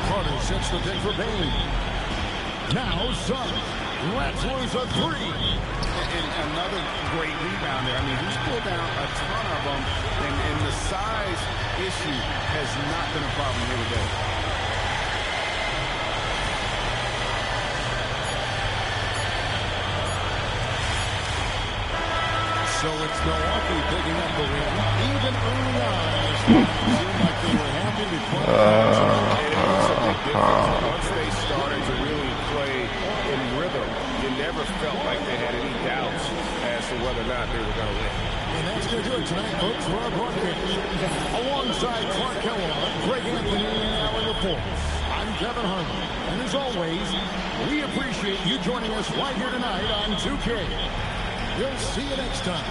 Carter sets the pick for Bain. Now Suggs lets loose a three. And another great rebound there. I mean, he's pulled down a ton of them, and the size issue has not been a problem here today. So it's Milwaukee picking up the win. Even early on, it seemed like they were happy to play. Once they started to really play in rhythm, you never felt like they had any doubts as to whether or not they were going to win. And that's going to do it tonight, folks, for our broadcast. Alongside Clark Kellogg, Greg Anthony, and Alan Laporte, I'm Kevin Harlan. And as always, we appreciate you joining us right here tonight on 2K. We'll see you next time.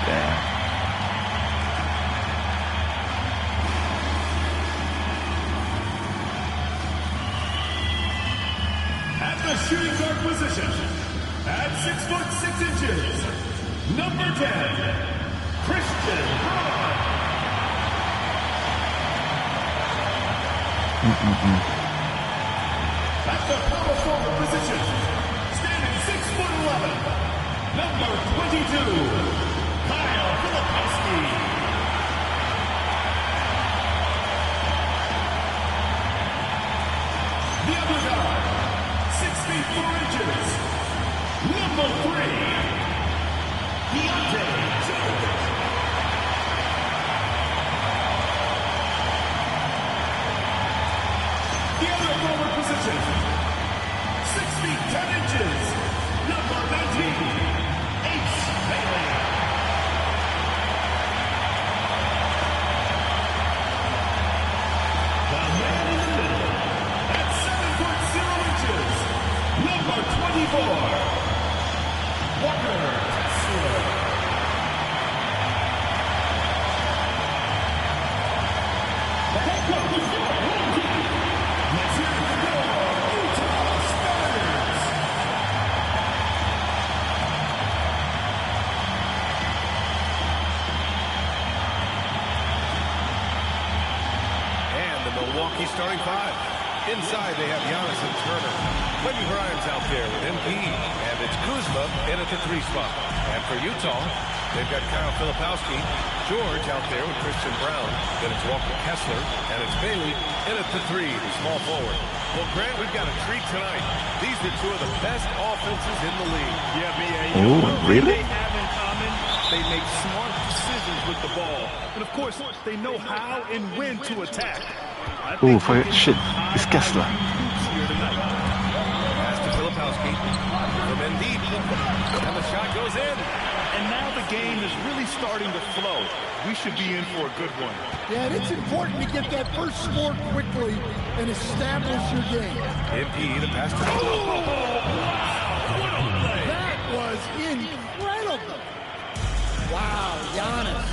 Damn. At the shooting guard position, at 6'6", number 10, Piston. At the power forward position, standing 6'11", number 22, Kyle Filipowski. The other guard, 6 feet 4 inches, number 3, Deontay Jones. The other forward position, 6 feet 10 inches, number 19, Ace Bailey. The man in the middle, at 7'0", number 24, Walker Kessler. The head coach is let's hear it for your Utah Spurs. And the Milwaukee starting five. Inside, they have Giannis and Turner. Quentin Grimes out there with MP. And it's Kuzma in at the 3 spot. And for Utah, they've got Kyle Filipowski. George out there with Christian Brown. Then it's Walker Kessler. And it's Bailey in at the 3, the small forward. Well, Grant, we've got a treat tonight. These are 2 of the best offenses in the league. Yeah, B.A. Oh, really? They have in common, they make smart decisions with the ball. And, of course, they know how and when to attack. Oh, shit. It's Kessler. Pass to Filipowski. From Embiid. And the shot goes in. And now the game is really starting to flow. We should be in for a good one. Yeah, and it's important to get that first score quickly and establish your game. MP, the pass to That was incredible. Wow, Giannis.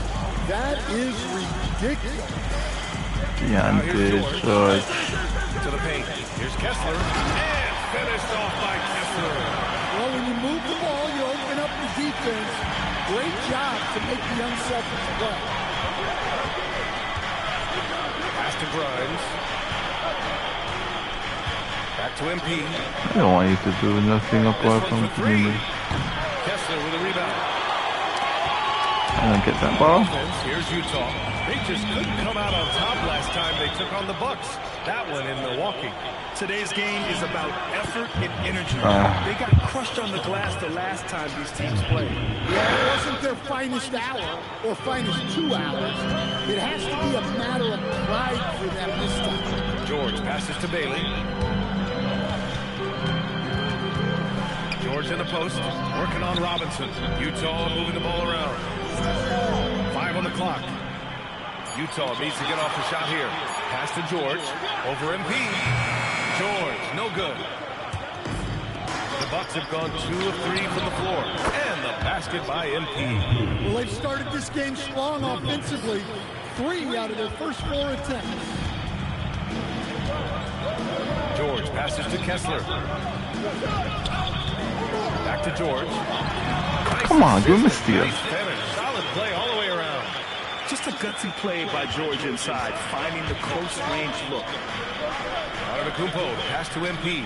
That is ridiculous. Deontay George. To the paint. Here's Kessler. And finished off by Kessler. Well, when you move the ball, you open up the defense. Great job to make the unselfish play. Pass to Grimes. Back to MP. I don't want you to do nothing apart from me. Kessler with a rebound. I don't get that ball. Here's Utah. They just couldn't come out on top last time they took on the Bucks. That one in Milwaukee. Today's game is about effort and energy. They got crushed on the glass the last time these teams played. Yeah, it wasn't their finest hour or finest 2 hours. It has to be a matter of pride for them this time. George passes to Bailey. George in the post, working on Robinson. Utah moving the ball around. 5 on the clock. Utah needs to get off the shot here. Pass to George. Over MP. George, no good. The Bucks have gone 2 of 3 from the floor. And the basket by MP. Well, they've started this game strong offensively. 3 out of their first 4 attempts. George passes to Kessler. Back to George. Nice. Come on, do a steal. Nice finish. Solid play all the way around. Just a gutsy play by George inside, finding the close range look. Antetokounmpo, pass to MP.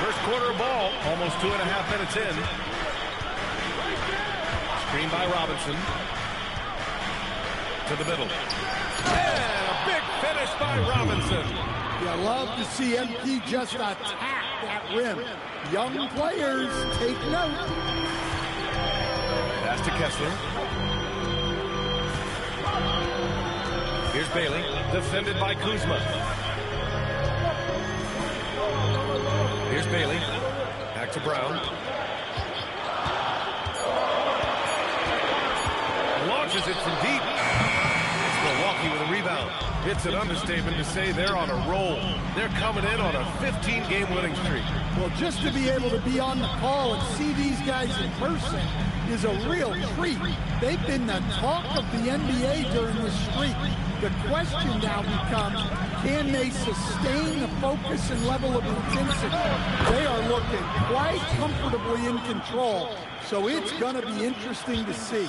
First quarter ball, almost 2.5 minutes in. Screen by Robinson. To the middle. And a big finish by Robinson. You love to see MP just attack that rim. Young players, take note. Pass to Kessler. Here's Bailey, defended by Kuzma. Here's Bailey, back to Brown. Launches it from deep. It's Milwaukee with a rebound. It's an understatement to say they're on a roll. They're coming in on a 15-game winning streak. Well, just to be able to be on the call and see these guys in person is a real treat. They've been the talk of the NBA during this streak. The question now becomes, can they sustain the focus and level of intensity? They are looking quite comfortably in control, so it's going to be interesting to see.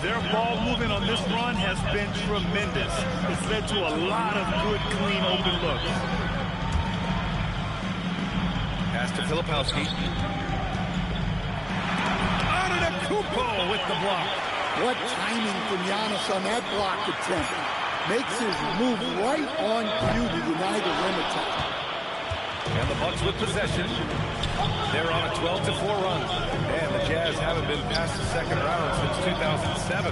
Their ball movement on this run has been tremendous. It's led to a lot of good, clean, open looks. Pass to Filipowski. Antetokounmpo with the block. What timing from Giannis on that block attempt. Makes his move right on cue to deny the rim attack. And the Bucks with possession. They're on a 12-4 run. And the Jazz haven't been past the second round since 2007.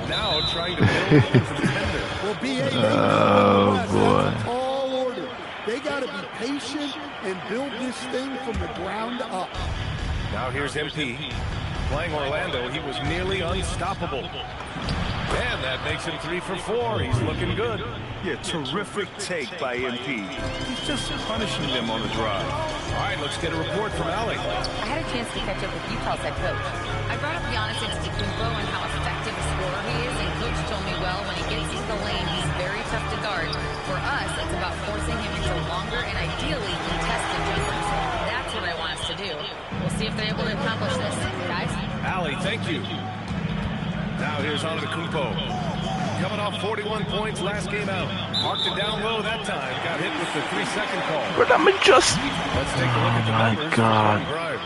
Now trying to build a contender. Well, B.A., that's a tall order. They got to be patient and build this thing from the ground up. Now here's MP. Playing Orlando, he was nearly unstoppable. And that makes him 3 for 4. He's looking good. Yeah, terrific take by MP. He's just punishing them on the drive. All right, let's get a report from Allie. I had a chance to catch up with Utah's head coach. I brought up Giannis Antetokounmpo and how effective a scorer he is, and coach told me, well, when he gets into the lane, he's very tough to guard. For us, it's about forcing him into longer and ideally contested jumpers. That's what I want us to do. We'll see if they're able to accomplish this. Guys? Allie, thank you. Now here's Antetokounmpo. Coming off 41 points last game out. Marked it down low that time. Got hit with the 3-second call. But I'm just... Let's take a look at the numbers. My God. Grimes.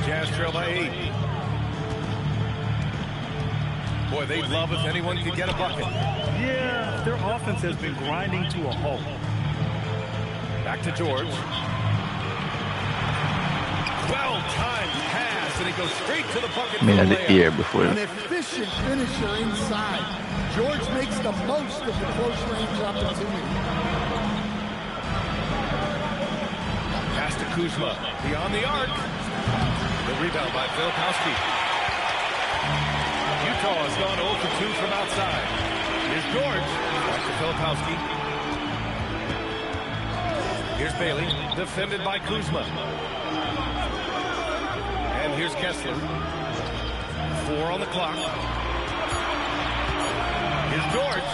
Jazz trail by 8. Boy, they'd love if anyone could get a bucket. Yeah, their offense has been grinding to a halt. Back to George. Well-timed pass, and he goes straight to the bucket. I mean, at the ear before. An efficient finisher inside. George makes the most of the close-range opportunity. Pass to Kuzma. Beyond the arc. The rebound by Filipowski. Utah has gone 0 for 2 from outside. Here's George. Back to Filipowski. Here's Bailey. Defended by Kuzma. And here's Kessler. 4 on the clock. Here's George.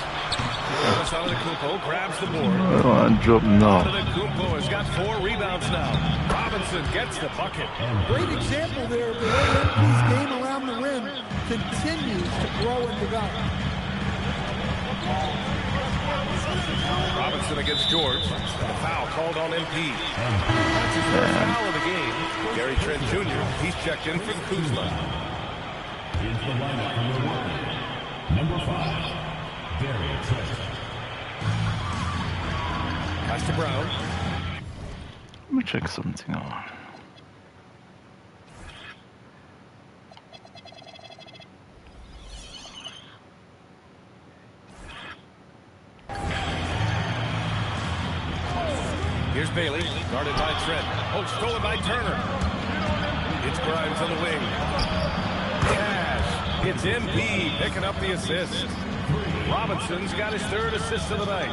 Antetokounmpo grabs the board. Antetokounmpo has got 4 rebounds now. Robinson gets the bucket. Great example there of the way MP's game around the rim continues to grow and develop. Robinson against George. The foul called on MP. That's his first foul of the game. Gary Trent Jr. He's checked in for the Kuzma. Into the lineup for Milwaukee. Number 5, Gary Trent. Pass to Brown. Let me check something out. Here's Bailey, guarded by Trent. Oh, stolen by Turner. It's Grimes on the wing. Cash. It's MP picking up the assist. Robinson's got his 3rd assist of the night.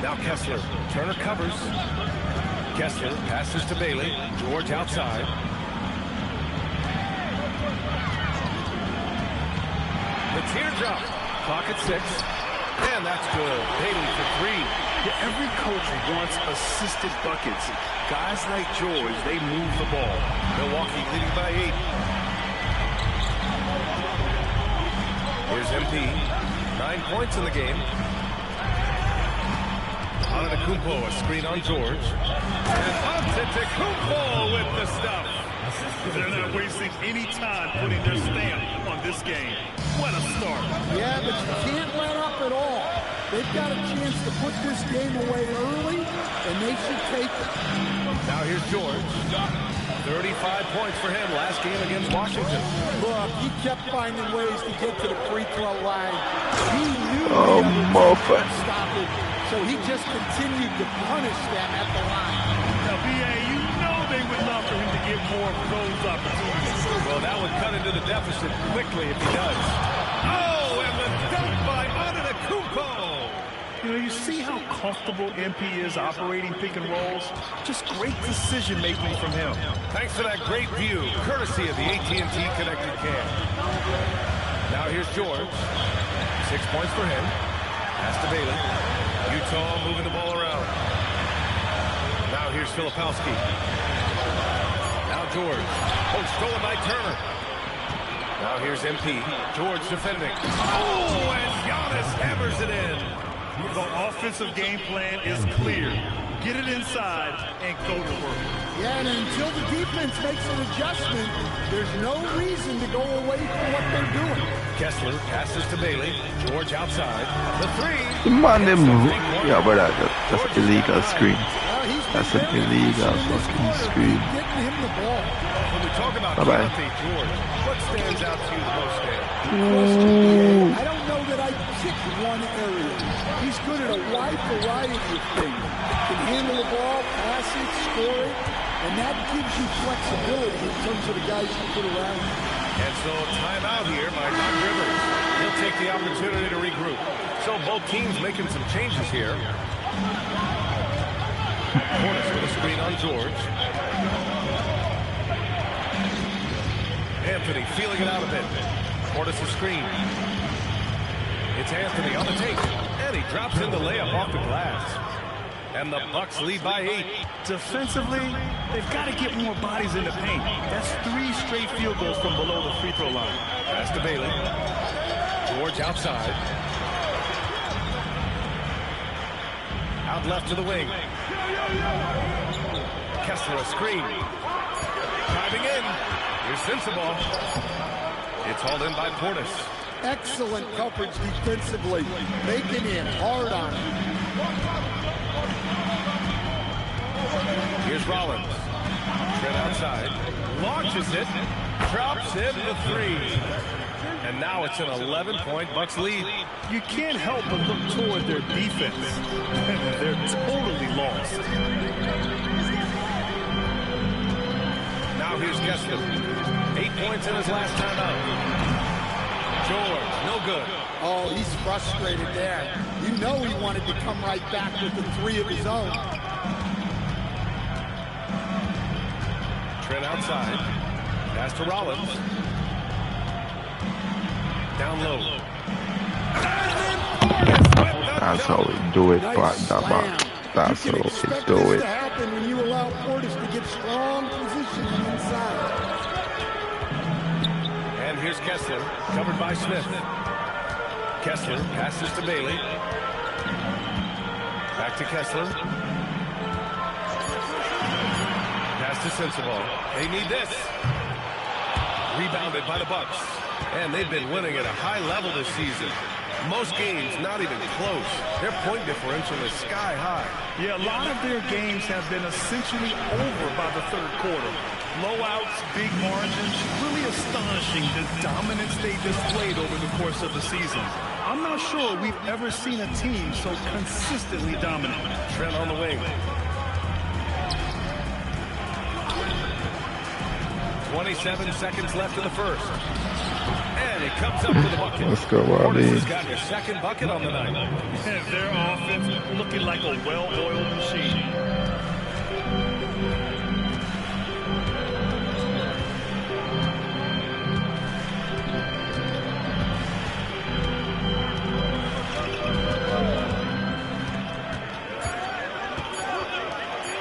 Now Kessler. Turner covers. Kessler passes to Bailey. George outside. The teardrop. Clock at 6. And that's good. Bailey for 3. Yeah, every coach wants assisted buckets. Guys like George, they move the ball. Milwaukee leading by 8. Here's MP. 9 points in the game. Antetokounmpo, a screen on George. And Antetokounmpo with the stuff. They're not wasting any time putting their stamp on this game. What a start. Yeah, but you can't let up at all. They've got a chance to put this game away early, and they should take it. Now here's George. 35 points for him last game against Washington. Look, he kept finding ways to get to the free throw line. He knew Muffin. stop it. So he just continued to punish them at the line. Now, B.A., you know they would love for him to get more of those opportunities. Well, that would cut into the deficit quickly if he does. Oh, and the dunk by Antetokounmpo. You know, you see how comfortable MP is operating pick and rolls? Just great decision-making from him. Thanks for that great view, courtesy of the AT&T Connected Cam. Now here's George. 6 points for him. Pass to Bailey. Utah moving the ball around. Now here's Filipowski. Now George. Oh, stolen by Turner. Now here's MP. George defending. Oh, and Giannis hammers it in. The offensive game plan is clear. Get it inside and go to work. Yeah, and until the defense makes an adjustment, there's no reason to go away from what they're doing. Kessler passes to Bailey. George outside. The three. Man, them, yeah, but that's illegal screen. That's an illegal fucking screen. Getting him the ball. When we talk about Keontae George, what stands out to you the most there? I don't know that I pick one area. He's good at a wide variety of things. Can handle the ball, pass it, score it, and that gives you flexibility in terms of the guys you put around you. And so timeout here by Doc Rivers. He'll take the opportunity to regroup. So both teams making some changes here. Portis with a screen on George. Anthony feeling it out a bit. Portis a screen. It's Anthony on the take. And he drops in the layup off the glass. And the Bucks lead by 8. Defensively, they've got to get more bodies in the paint. That's 3 straight field goals from below the free throw line. Pass to Bailey. George outside. Out left to the wing. Kessler a screen. Driving in. Here's Sensabaugh. It's hauled in by Portis. Excellent coverage defensively. Making it hard on him. Here's Rollins. Trent outside. Launches it. Drops in the 3. And now it's an 11-point Bucks lead. You can't help but look toward their defense. They're totally lost. Now here's Kessler. 8 points in his last time out. George, no good. Oh, he's frustrated there. You know he wanted to come right back with the 3 of his own. Trent outside. Pass to Rollins. Down low. That's how we do it, Nice but that's how we do it. To happen when you allow Portis to get strong positioning inside. And here's Kessler, covered by Smith. Kessler passes to Bailey. Back to Kessler. Pass to Sensabaugh. They need this. Rebounded by the Bucks. And they've been winning at a high level this season. Most games not even close. Their point differential is sky high. Yeah, a lot of their games have been essentially over by the third quarter. Blowouts, big margins, really astonishing the dominance they displayed over the course of the season. I'm not sure we've ever seen a team so consistently dominant. Trent on the wing. 27 seconds left in the first. And it comes up with the bucket. Let's go, Robbie. Portis has got their second bucket on the night. Their offense looking like a well-oiled machine.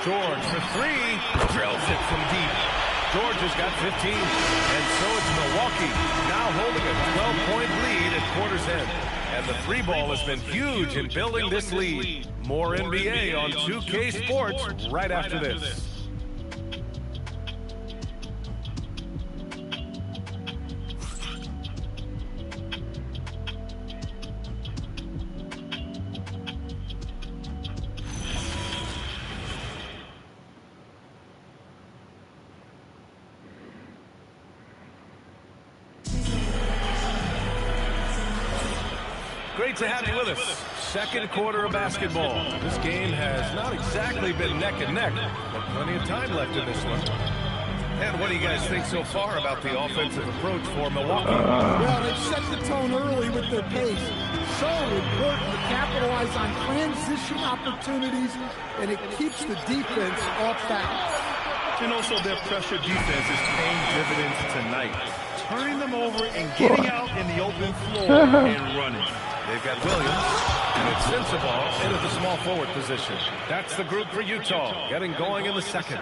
George for 3. Drills it from deep. George has got 15, and so it's Milwaukee now holding a 12-point lead at quarter's end. And the 3 ball has been huge in building this lead. More NBA on 2K Sports right after this. Great to have you with us. Second quarter of basketball. This game has not exactly been neck and neck, but plenty of time left in this one. And what do you guys think so far about the offensive approach for Milwaukee? Well, they've set the tone early with their pace. So important to capitalize on transition opportunities, and it keeps the defense off balance. And also their pressure defense is paying dividends tonight, turning them over and getting out in the open floor and running. They've got Williams, and it's Sensabaugh into the small forward position. That's the group for Utah, getting going in the second.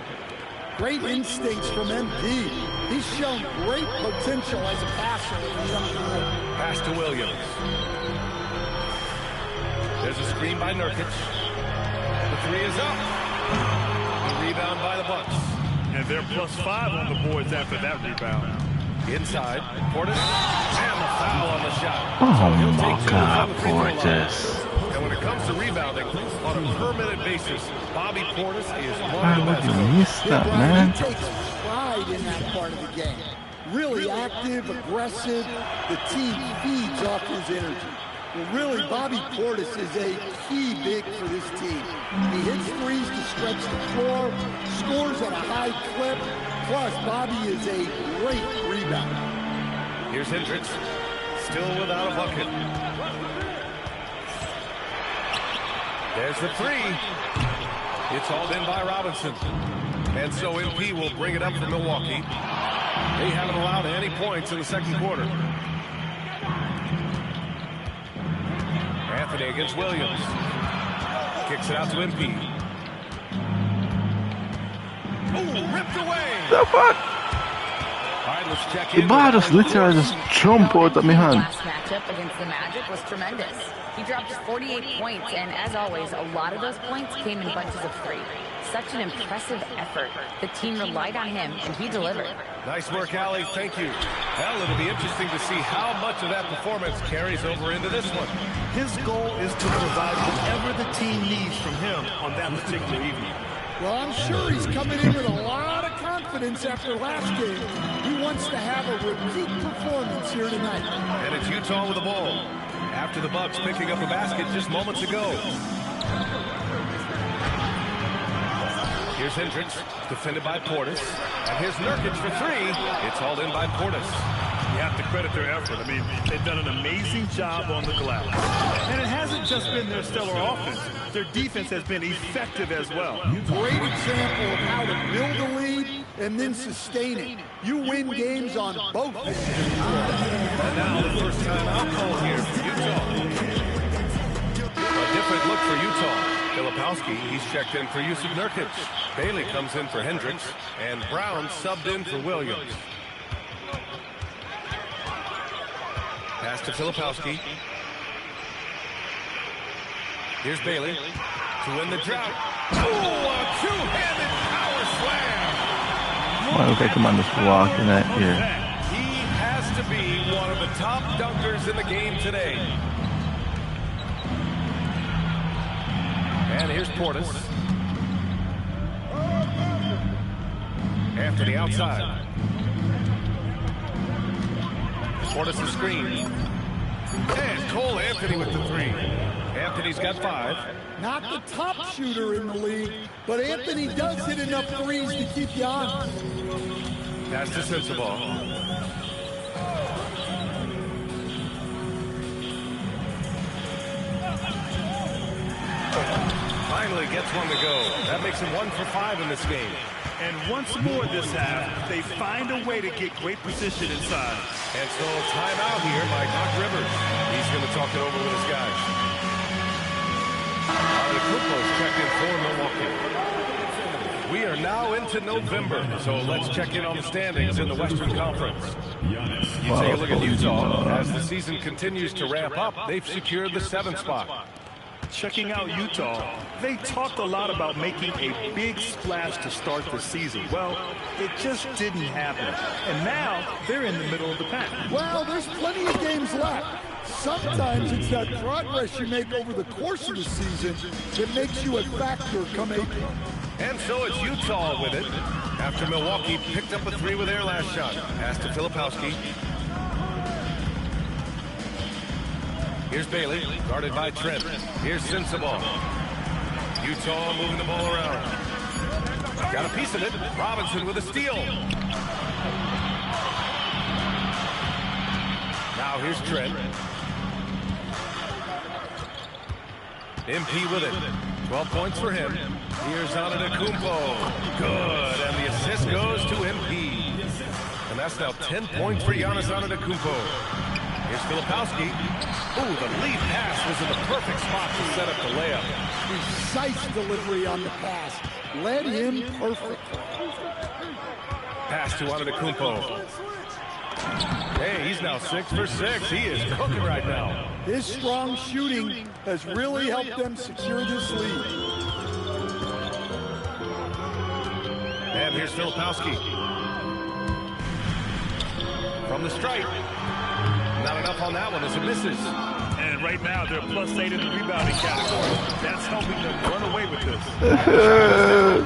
Great instincts from MP. He's shown great potential as a passer in his young career. Pass to Williams. There's a screen by Nurkic. The three is up. The rebound by the Bucks. And they're +5 on the boards after that rebound. Inside, Portis, and the foul on the shot. Oh my God, Portis. And when it comes to rebounding, on a per-minute basis, Bobby Portis is one Why of the would best. you miss that, man? He takes pride in that part of the game. Really active, aggressive. The team feeds off his energy. Well, really, Bobby Portis is a key big for this team. He hits threes to stretch the floor, scores at a high clip, plus Bobby is a great rebounder. Here's Hendricks, still without a bucket. There's the three. It's hauled in by Robinson. And so MP will bring it up for Milwaukee. They haven't allowed any points in the second quarter. Anthony against Williams. Kicks it out to MP. Oh, ripped away. The fuck? All right, let's check The in. ball just literally just jumped out of my hand. Last matchup against the Magic was tremendous. He dropped 48 points, and as always, a lot of those points came in bunches of three. Such an impressive effort. The team relied on him, and he delivered. Nice work, Allie. Thank you. Well, it'll be interesting to see how much of that performance carries over into this one. His goal is to provide whatever the team needs from him on that particular evening. Well, I'm sure he's coming in with a lot of confidence after last game. He wants to have a repeat performance here tonight. And it's Utah with the ball. After the Bucks picking up a basket just moments ago. Here's Hendricks, defended by Portis. And here's Nurkic for three. It's hauled in by Portis. You have to credit their effort. I mean, they've done an amazing job on the glass. And it hasn't just been their stellar offense. Their defense has been effective as well. Great example of how to build a lead and then sustain it. You win games on both ends. And now the first time out call here for Utah. A different look for Utah. Filipowski, he's checked in for Yusuf Nurkic. Bailey comes in for Hendricks. And Brown subbed in for Williams. Pass to Filipowski. Here's Bailey to win the drought. Oh, a two-handed power slam. Well, okay, come on, just walking that here. He has to be one of the top dunkers in the game today. And here's Portis. Anthony outside. Portis the screen. And Cole Anthony with the three. Anthony's got 5. Not the top shooter in the league, but Anthony does hit enough threes to keep you on. That's the Sensabaugh. Finally gets one to go. That makes him 1 for 5 in this game. And once more this half, they find a way to get great position inside. And so timeout here by Doc Rivers. He's going to talk it over with his guys. The Kupo's checked in for Milwaukee. We are now into November, so let's check in on the standings in the Western Conference. You take a look at Utah. As the season continues to ramp up, they've secured the 7th spot. Checking out Utah, they talked a lot about making a big splash to start the season. Well, it just didn't happen. And now they're in the middle of the pack. Well, there's plenty of games left. Sometimes it's that progress you make over the course of the season that makes you a factor come April. And so it's Utah with it. After Milwaukee picked up a 3 with their last shot. Pass to Filipowski. Here's Bailey, guarded by Trent. Here's Sensabaugh. Utah moving the ball around. Got a piece of it. Robinson with a steal. Now here's Trent. MP with it. 12 points for him. Here's Antetokounmpo. Good. And the assist goes to MP. And that's now 10 points for Giannis Antetokounmpo. Here's Filipowski. Ooh, the lead pass was in the perfect spot to set up the layup. Precise delivery on the pass. Led him perfect. Pass to Antetokounmpo. Hey, he's now 6 for 6. He is cooking right now. His strong shooting has really helped them secure this lead. And here's Filipowski. From the stripe. Not enough on that one as it misses. And right now, they're +8 in the rebounding category. That's helping them run away with this. Well,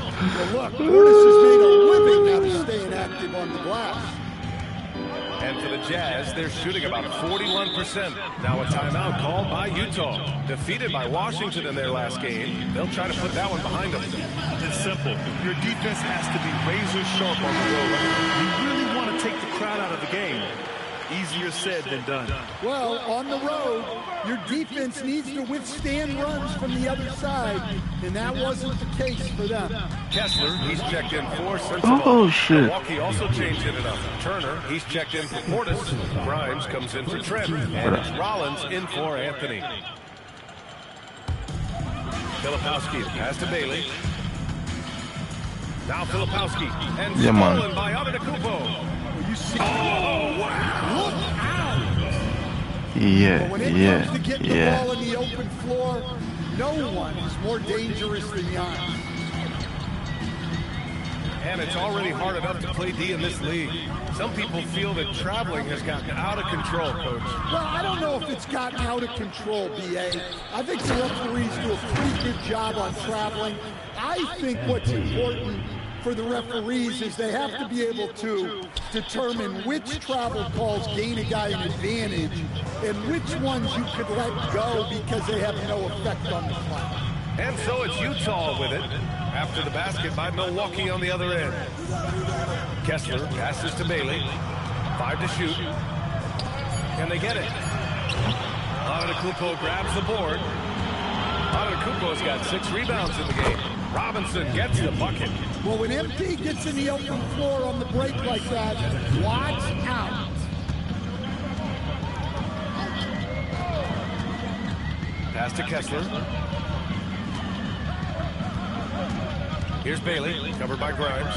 look, Curtis has made a living out of staying active on the glass. And for the Jazz, they're shooting about 41%. Now a timeout called by Utah. Defeated by Washington in their last game, they'll try to put that one behind them. It's simple. Your defense has to be razor sharp on the road. You really want to take the crowd out of the game. Easier said than done. Well, on the road, your defense needs to withstand runs from the other side, and that wasn't the case for them. Kessler, he's checked in for Sensabaugh. Oh, shit. Milwaukee also changed it up. Turner, he's checked in for Portis. Grimes comes in for Trent. And it's Rollins in for Anthony. Filipowski pass to Bailey. Now Filipowski. And stolen by Antetokounmpo. You see, oh, wow. Look out! Yeah, when it comes to getting the ball in the open floor, no one is more dangerous than Giannis. And it's already hard enough to play D in this league. Some people feel that traveling has gotten out of control, Coach. Well, I don't know if it's gotten out of control, B.A. I think the referees do a pretty good job on traveling. I think what's important for the referees is they have to be able to determine which travel calls gain a guy an advantage and which ones you could let go because they have no effect on the play. And so it's Utah with it after the basket by Milwaukee on the other end. Kessler passes to Bailey. 5 to shoot. Can they get it? Antetokounmpo grabs the board. Antetokounmpo's got 6 rebounds in the game. Robinson gets the bucket. Well, when MP gets in the open floor on the break like that, watch out. Pass to Kessler. Here's Bailey, covered by Grimes.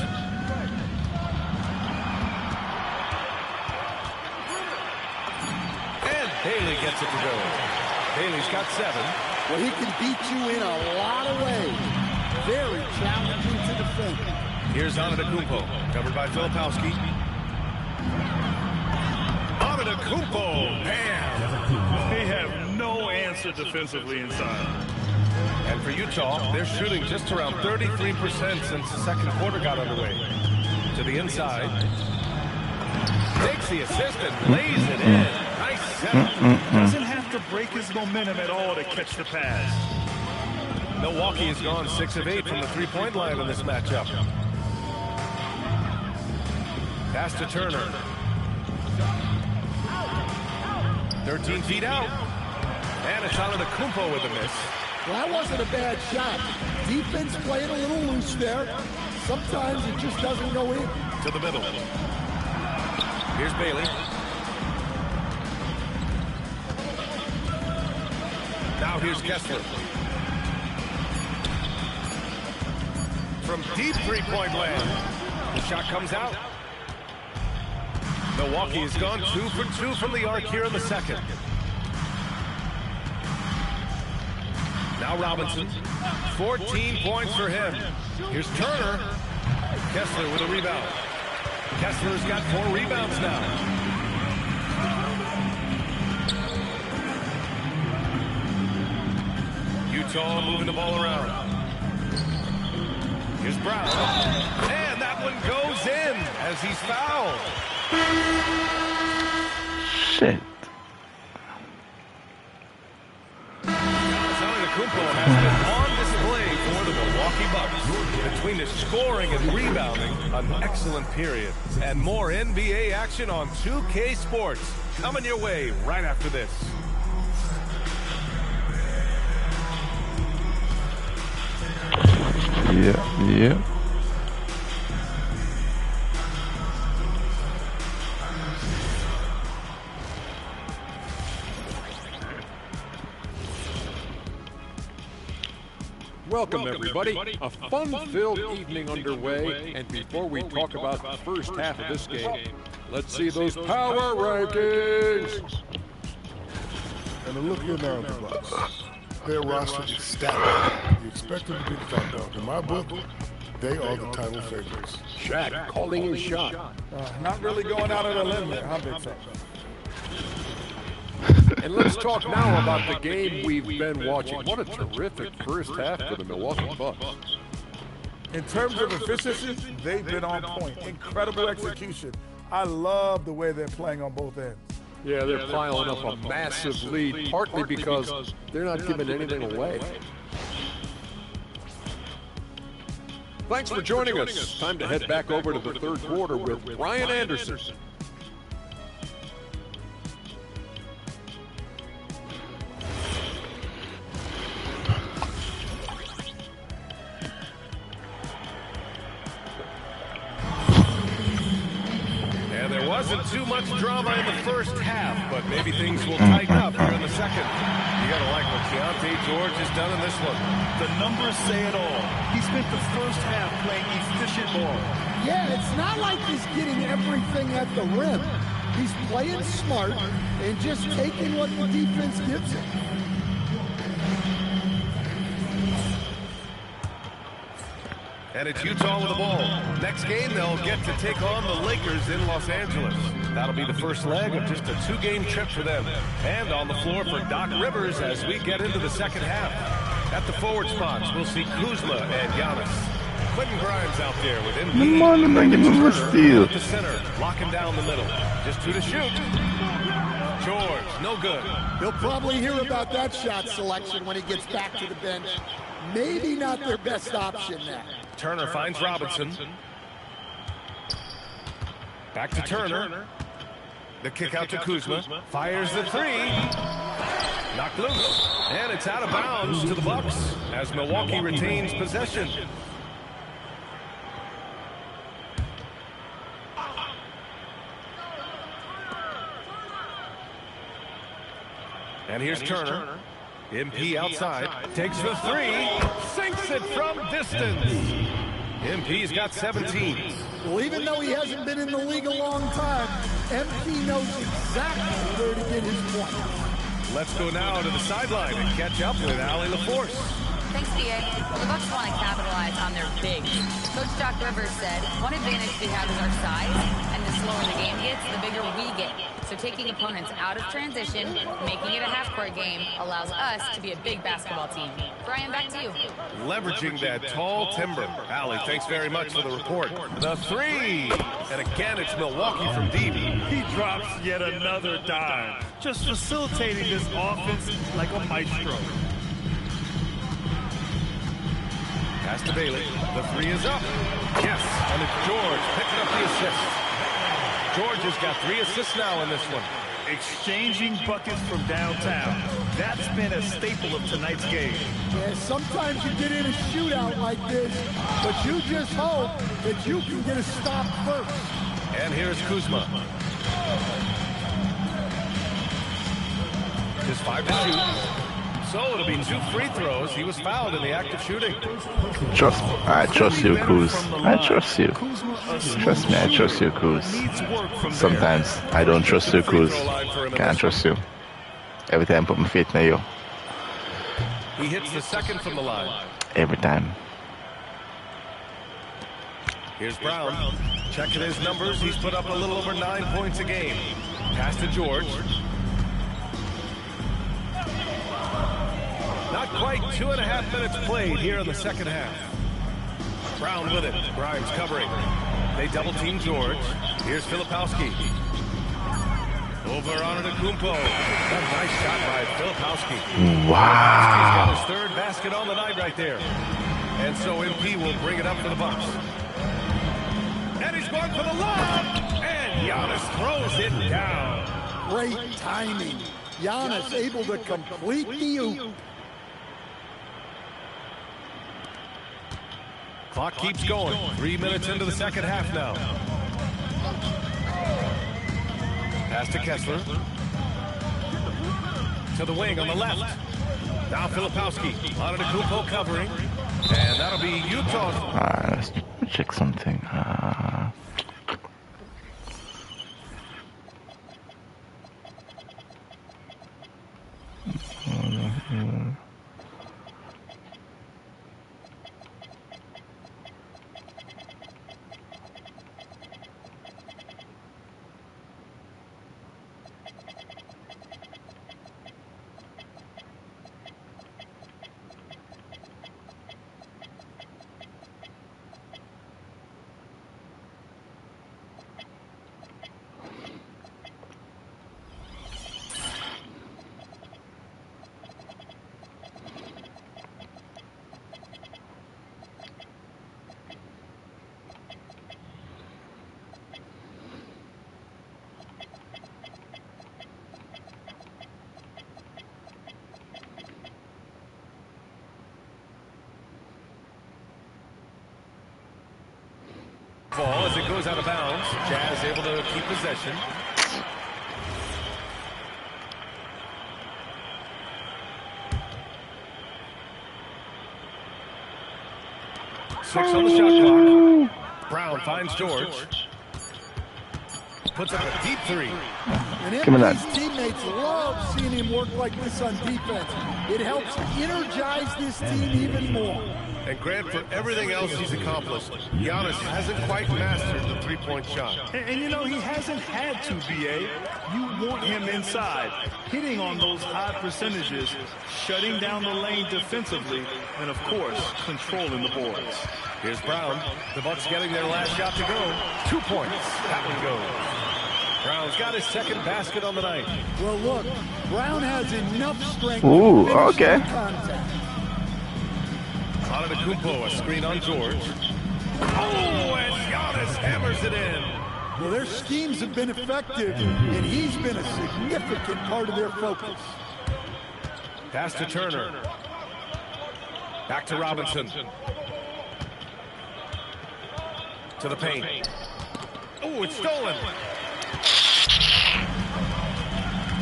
And Bailey gets it to go. Bailey's got 7. Well, he can beat you in a lot of ways. Very challenging to defend. Here's Antetokounmpo, covered by Filipowski. Antetokounmpo, bam! They have no answer defensively inside. And for Utah, they're shooting just around 33% since the second quarter got underway. To the inside. Takes the assist and lays it in. Nice setup. Doesn't have to break his momentum at all to catch the pass. Milwaukee has gone 6 of 8 from the three-point line in this matchup. Pass to Turner. 13 feet out. And it's Antetokounmpo with a miss. Well, that wasn't a bad shot. Defense playing a little loose there. Sometimes it just doesn't go in. To the middle. Here's Bailey. Now here's Kessler. From deep three-point land. The shot comes out. Milwaukee has gone 2 for 2 from the arc here in the second. Now Robinson. 14 points for him. Here's Turner. Kessler with a rebound. Kessler's got 4 rebounds now. Utah moving the ball around. Here's Brown. And that one goes in as he's fouled. Shit. Antetokounmpo has been on display for the Milwaukee Bucks. Between his scoring and rebounding, an excellent period. And more NBA action on 2K Sports. Coming your way right after this. Yeah. Welcome, everybody. A fun-filled evening underway, and before we talk about the first half of this game, let's see those power rankings. And a look here now at the Bucks. Their roster is stacked. You expect them to be the top dog. In my book, they are the title favorites. Shaq calling his shot. Not really going out on a limb there, huh, Big Fat? And let's talk now about the game we've been watching. What a terrific first half for the Milwaukee Bucks. In terms of efficiency, they've been on point. Incredible execution. I love the way they're playing on both ends. Yeah, they're piling up a massive lead, partly because they're not giving anything away. Thanks for joining us. Time to head back over to the third quarter with Brian Anderson. Wasn't too much drama in the first half, but maybe things will tighten up here in the second. You got to like what Keontae George has done in this one. The numbers say it all. He spent the first half playing efficient ball. Yeah, it's not like he's getting everything at the rim. He's playing smart and just taking what the defense gives him. And it's Utah with the ball. Next game, they'll get to take on the Lakers in Los Angeles. That'll be the first leg of just a two-game trip for them. And on the floor for Doc Rivers as we get into the second half. At the forward spots, we'll see Kuzma and Giannis. Quentin Grimes out there with steal. At the center, locking down the middle. Just two to shoot. George, no good. He'll probably hear about that shot selection when he gets back to the bench. Maybe not their best option now. Turner finds Robinson. Back to Turner. The kick out to Kuzma. Fires the three. Knocked loose. And it's out of bounds to the Bucks as Milwaukee retains possession. And here's Turner. MP outside, takes the three, sinks it from distance. MP's got 17. Well, even though he hasn't been in the league a long time, MP knows exactly where to get his point. Let's go now to the sideline and catch up with Allie LaForce. Thanks, PA. The Bucks want to capitalize on their bigs. Coach Doc Rivers said, one advantage we have is our size, and the slower the game gets, the bigger we get. So taking opponents out of transition, making it a half-court game, allows us to be a big basketball team. Brian, back to you. Leveraging that tall timber. Allie, thanks very much for the report. The three! And again, it's Milwaukee from deep. He drops yet another dime, just facilitating this offense like a maestro. Pass to Bailey. The three is up. Yes, and it's George picking up the assist. George has got 3 assists now in this one. Exchanging buckets from downtown. That's been a staple of tonight's game. Yeah, sometimes you get in a shootout like this, but you just hope that you can get a stop first. And here's Kuzma. Just 5 to shoot. So it'll be 2 free throws. He was fouled in the act of shooting. I trust you, Kuz. I trust you. Trust me, I trust you, Kuz. Sometimes I don't trust you, Kuz. Can't trust you. Every time I put my faith in you. He hits the second from the line. Every time. Here's Brown. Checking his numbers. He's put up a little over 9 points a game. Pass to George. Not quite 2.5 minutes played here in the second half. Brown with it. Grimes covering. They double team George. Here's Filipowski. Over on Antetokounmpo. A nice shot by Filipowski. Wow. He's got his third basket on the night right there. And so MP will bring it up for the Bucks. And he's going for the lob. And Giannis throws it down. Great timing. Giannis able to complete the oop. Clock keeps going. 3 minutes into the second half now. Pass to Kessler. To the wing on the left. Now Filipowski. Antetokounmpo covering. And that'll be Utah. Let's check something. Ball as it goes out of bounds. Jazz able to keep possession. Six on the shot clock. Brown finds George. Puts up a deep three. And his teammates love seeing him work like this on defense. It helps energize this team even more. And Grant, for everything else he's accomplished, Giannis hasn't quite mastered the three-point shot. And you know, he hasn't had to, B.A. You want him inside, hitting on those high percentages, shutting down the lane defensively, and, of course, controlling the boards. Here's Brown. The Bucks getting their last shot to go. 2 points. That one goes. Brown's got his second basket on the night. Well, look, Brown has enough strength Ooh, to finish okay. the contact. Antetokounmpo, a screen on George. Oh, and Giannis hammers it in. Well, their schemes have been effective, and he's been a significant part of their focus. Pass to Turner. Back to Robinson. To the paint. Oh, it's stolen.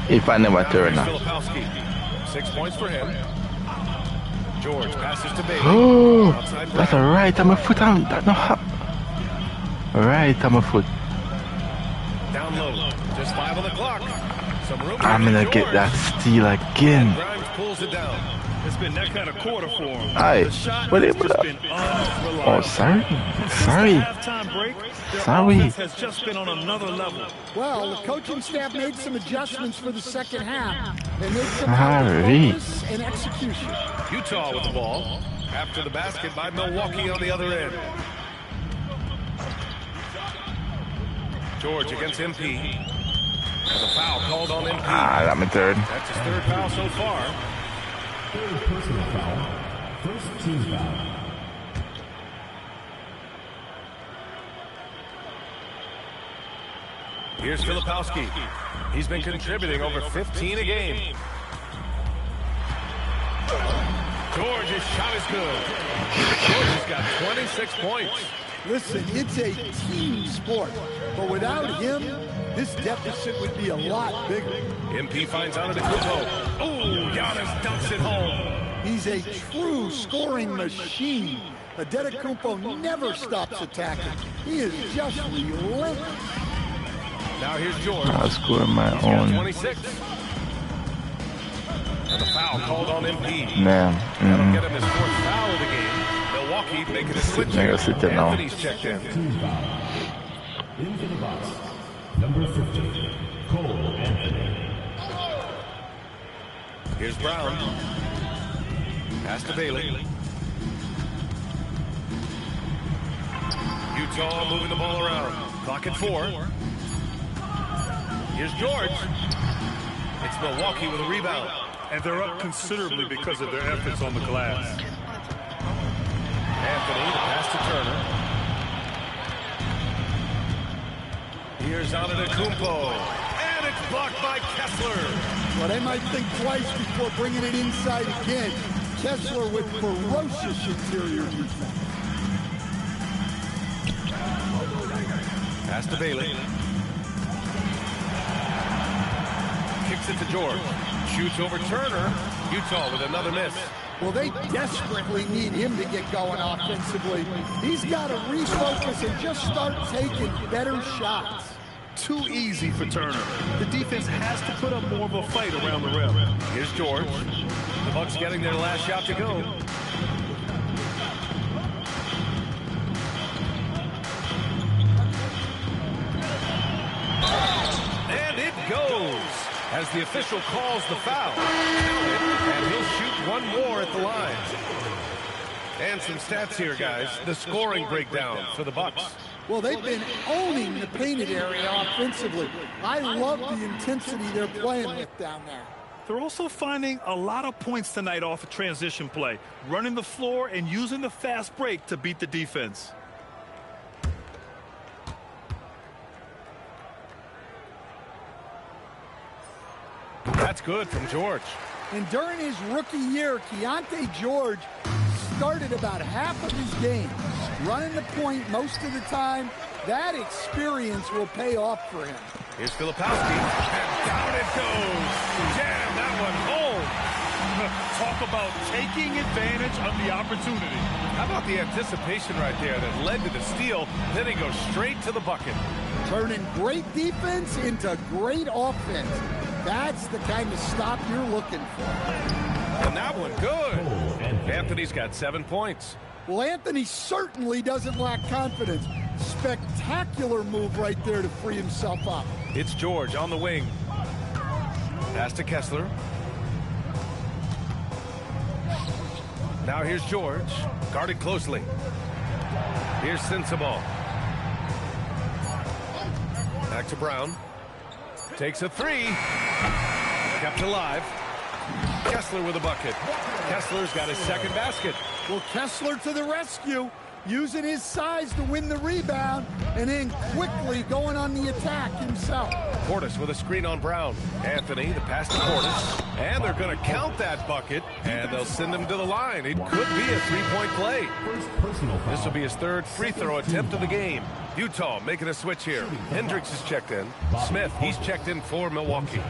If I never turn now. Filipowski. 6 points for him. George passes to Bailey. Oh, that's a right. I'm a foot on that. No, right. I'm a foot. Down low. Just 5 on the clock. Some room. I'm gonna get that steal again. Grimes pulls it down. It's been that kind of quarter for him. Aye. The shot What has is just that? been unreliable. Oh, sorry. Since Sorry. the halftime break, their Sorry. offense has just been on another level. Well, the coaching staff made some adjustments for the second half. They made some Sorry. focus and execution. Utah with the ball. After the basket by Milwaukee on the other end. George against MP. And the foul called on MP. I'm a third. That's his third foul so far. Third personal foul. First team foul. Here's Filipowski. He's been contributing over 15 a game. George's shot is good. George has got 26 points. Listen, it's a team sport, but without him, this deficit would be a lot bigger. MP finds Antetokounmpo. Oh, Giannis dunks it home. He's a true scoring machine. Antetokounmpo never stops attacking. He is just relentless. Now here's George. I'll score my He's got own. 26. And the foul called on MP. Nah. That'll get him his fourth foul of the game. Milwaukee making a switch here. Sit there now. Anthony's checked in. Team foul. Into the box. Number 50. Cole Anthony. Here's Brown. Pass to Bailey. Utah moving the ball around. Clock at 4. Here's George. It's Milwaukee with a rebound. And they're up considerably because of their efforts on the glass. Anthony, the pass to Turner. Here's Antetokounmpo. And it's blocked by Kessler. Well, they might think twice before bringing it inside again. Kessler with ferocious interior defense. Pass to Bailey. Kicks it to George. Shoots over Turner. Utah with another miss. Well, they desperately need him to get going offensively. He's got to refocus and just start taking better shots. Too easy for Turner. The defense has to put up more of a fight around the rim. Here's George. The Bucks getting their last shot to go. And it goes as the official calls the foul. And he'll shoot one more at the line. And some stats here, guys. The scoring breakdown for the Bucks. Well, they've been owning the painted area offensively. I love the intensity they're playing with down there. They're also finding a lot of points tonight off of transition play, running the floor and using the fast break to beat the defense. That's good from George. And during his rookie year, Keontae George started about half of his game, running the point most of the time. That experience will pay off for him. Here's Filipowski, and down it goes. Jam that one home. Talk about taking advantage of the opportunity. How about the anticipation right there that led to the steal? Then he goes straight to the bucket. Turning great defense into great offense. That's the kind of stop you're looking for. And that one good. Anthony's got 7 points. Well, Anthony certainly doesn't lack confidence. Spectacular move right there to free himself up. It's George on the wing. Pass to Kessler. Now here's George. Guarded closely. Here's Sensabaugh. Back to Brown. Takes a three. Kept alive. Kessler with a bucket. Kessler's got his second basket. Well, Kessler to the rescue, using his size to win the rebound, and then quickly going on the attack himself. Portis with a screen on Brown. Anthony, the pass to Portis. And they're going to count that bucket, and they'll send him to the line. It could be a three-point play. This will be his third free throw attempt of the game. Utah making a switch here. Hendricks is checked in. Smith, he's checked in for Milwaukee.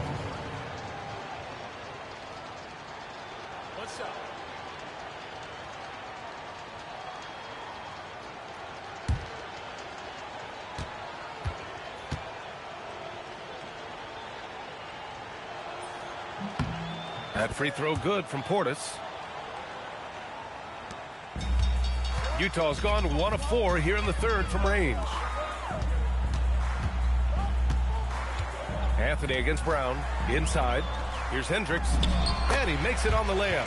That free throw good from Portis. Utah's gone 1 of 4 here in the third from range. Anthony against Brown. Inside. Here's Hendricks. And he makes it on the layup.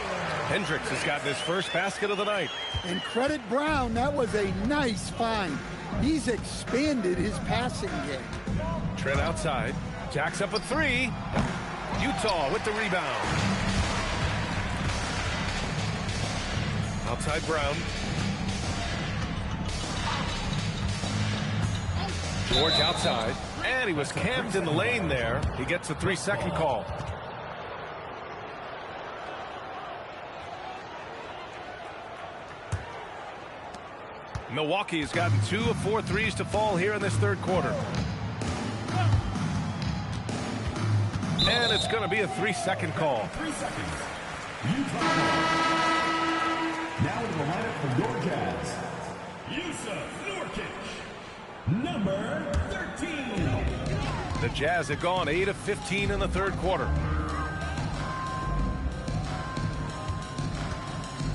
Hendricks has gotten his first basket of the night. And credit Brown, that was a nice find. He's expanded his passing game. Trent outside. Jacks up a three. Utah with the rebound. Outside Brown. George outside. And he was camped in the lane there. He gets a 3-second call. Milwaukee has gotten 2 of 4 threes to fall here in this third quarter. And it's going to be a 3-second call. 3 seconds. Utah. Now in the lineup for your Jazz, Yusuf Nurkic, number 13. The Jazz have gone 8 of 15 in the third quarter.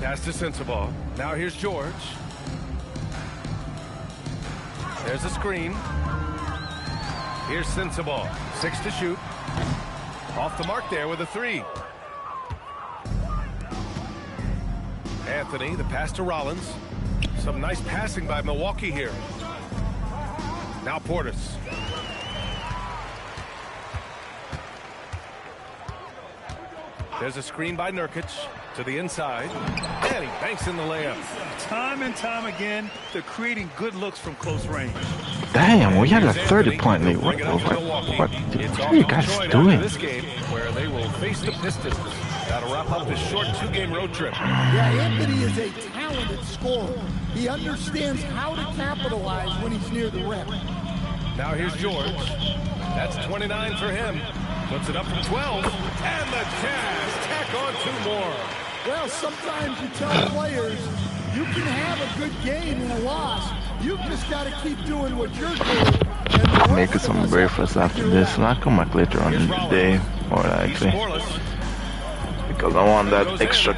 Pass to Sensabaugh. Now here's George. There's a screen. Here's Sensabaugh. 6 to shoot. Off the mark there with a 3. Anthony, the pass to Rollins. Some nice passing by Milwaukee here. Now Portis. There's a screen by Nurkic to the inside, and he banks in the layup. Time and time again, they're creating good looks from close range. Damn, we had a 30-point lead. What are you guys doing? This game, where they will face the Pistons. That'll wrap up this short 2-game road trip. Yeah, Anthony is a talented scorer. He understands how to capitalize when he's near the rim. Now here's George. That's 29 for him. Puts it up from 12. And the Jazz tack on 2 more. Well, sometimes you tell players you can have a good game in a loss. You've just got to keep doing what you're doing. Making some breakfast after this, and I'll come back later on in the day, more likely. Because I want that extra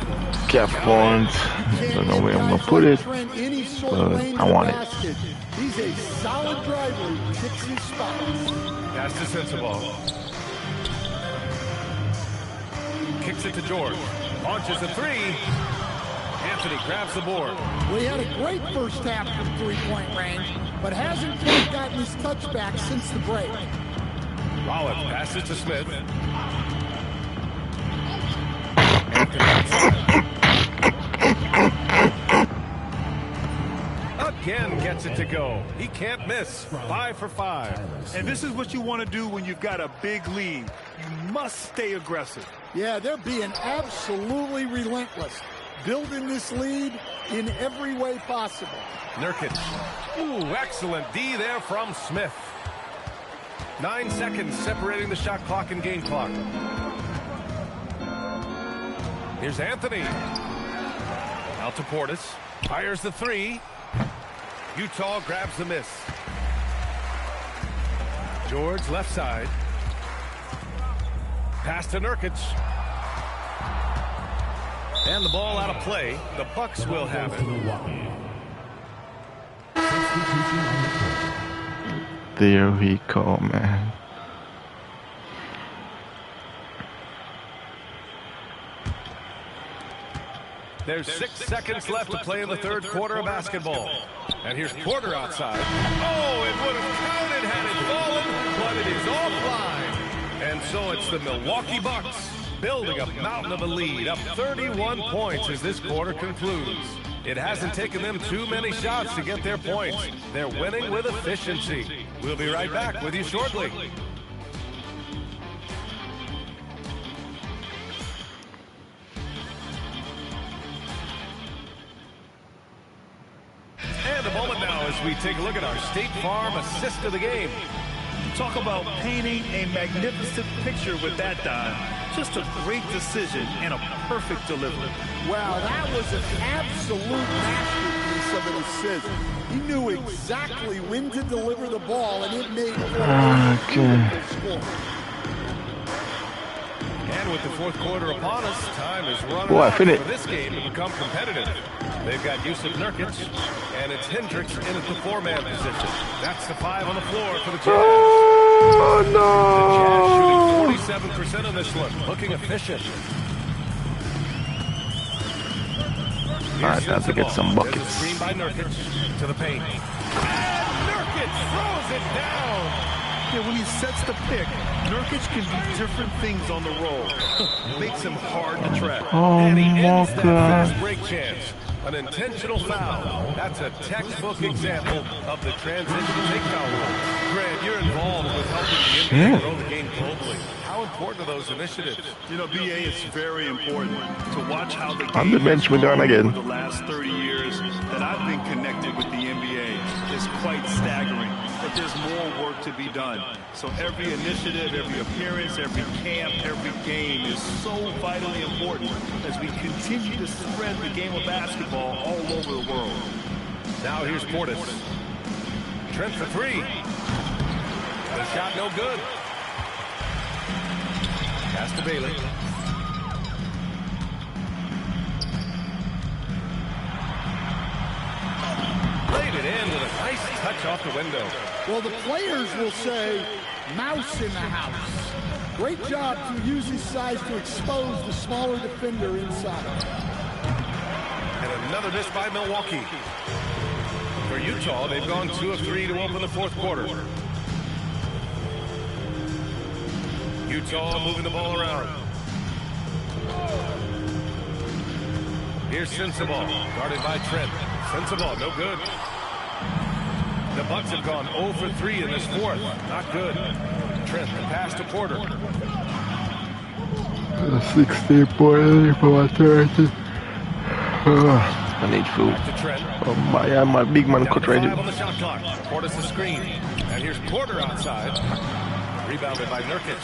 cap point. I don't know where I'm going to put it, but I want it. He's a solid driver who picks his spots. That's the sense of ball. Kicks it to George. Launches a 3. Anthony grabs the board. Well, he had a great first half from three-point range, but hasn't quite gotten his touchback since the break. Rollins passes to Smith. Again gets it to go. He can't miss. 5 for 5. And this is what you want to do when you've got a big lead. You must stay aggressive. Yeah, they're being absolutely relentless, building this lead in every way possible. Nurkic. Ooh, excellent D there from Smith. 9 seconds separating the shot clock and game clock. Here's Anthony. Out to Portis. Fires the 3. Utah grabs the miss. George left side. Pass to Nurkic. And the ball out of play. The Bucks will have it. There we go, man. There's 6 seconds left to play in the third quarter of basketball. And here's Porter outside. Oh, it would have counted had it fallen, but it is offline. And so it's the Milwaukee Bucks building a mountain of a lead, up 31 points as this quarter concludes. It hasn't taken them too many shots to get their points. They're winning with efficiency. We'll be right back with you shortly. And a moment now as we take a look at our State Farm assist of the game. Talk about painting a magnificent picture with that dive. Just a great decision and a perfect delivery. Wow, that was an absolute masterpiece of an assist. He knew exactly when to deliver the ball, and it made for a beautiful score. And with the fourth quarter upon us, time is running out for this game to become competitive. They've got Yusuf Nurkic, and it's Hendricks in at the 4-man position. That's the 5 on the floor for the Jazz. Oh, no. The Jazz shooting 47% on this one, looking efficient. All right, time to get some buckets. There's a screen by Nurkic to the paint. And Nurkic throws it down. Yeah, when he sets the pick, Nurkic can do different things on the roll. Makes him hard to trap. Oh, and he ends my that God. fast break chance. An intentional foul. That's a textbook example of the transition takedown rule. Grant, you're involved with helping the NBA grow the game globally. How important are those initiatives? You know, BA, it's very important to watch how the game On the bench, we're done again. over the last 30 years that I've been connected with the NBA is quite staggering. But there's more work to be done. So every initiative, every appearance, every camp, every game is so vitally important as we continue to spread the game of basketball all over the world. Now here's Portis. Trent for 3. The shot no good. Pass to Bailey. Laid it in with a nice touch off the window. Well, the players will say, mouse in the house. Great job to use his size to expose the smaller defender inside. And another miss by Milwaukee. For Utah, they've gone 2 of 3 to open the fourth quarter. Utah moving the ball around. Here's Sensabaugh, guarded by Trent. Sensabaugh, no good. The Bucks have gone 0 for 3 in this fourth. Not good. Trent, the pass to Porter. 60 points for 30. I need food. Oh my big man cut right here. On the shot clock. Porter's the screen. And here's Porter outside. Rebounded by Nurkic.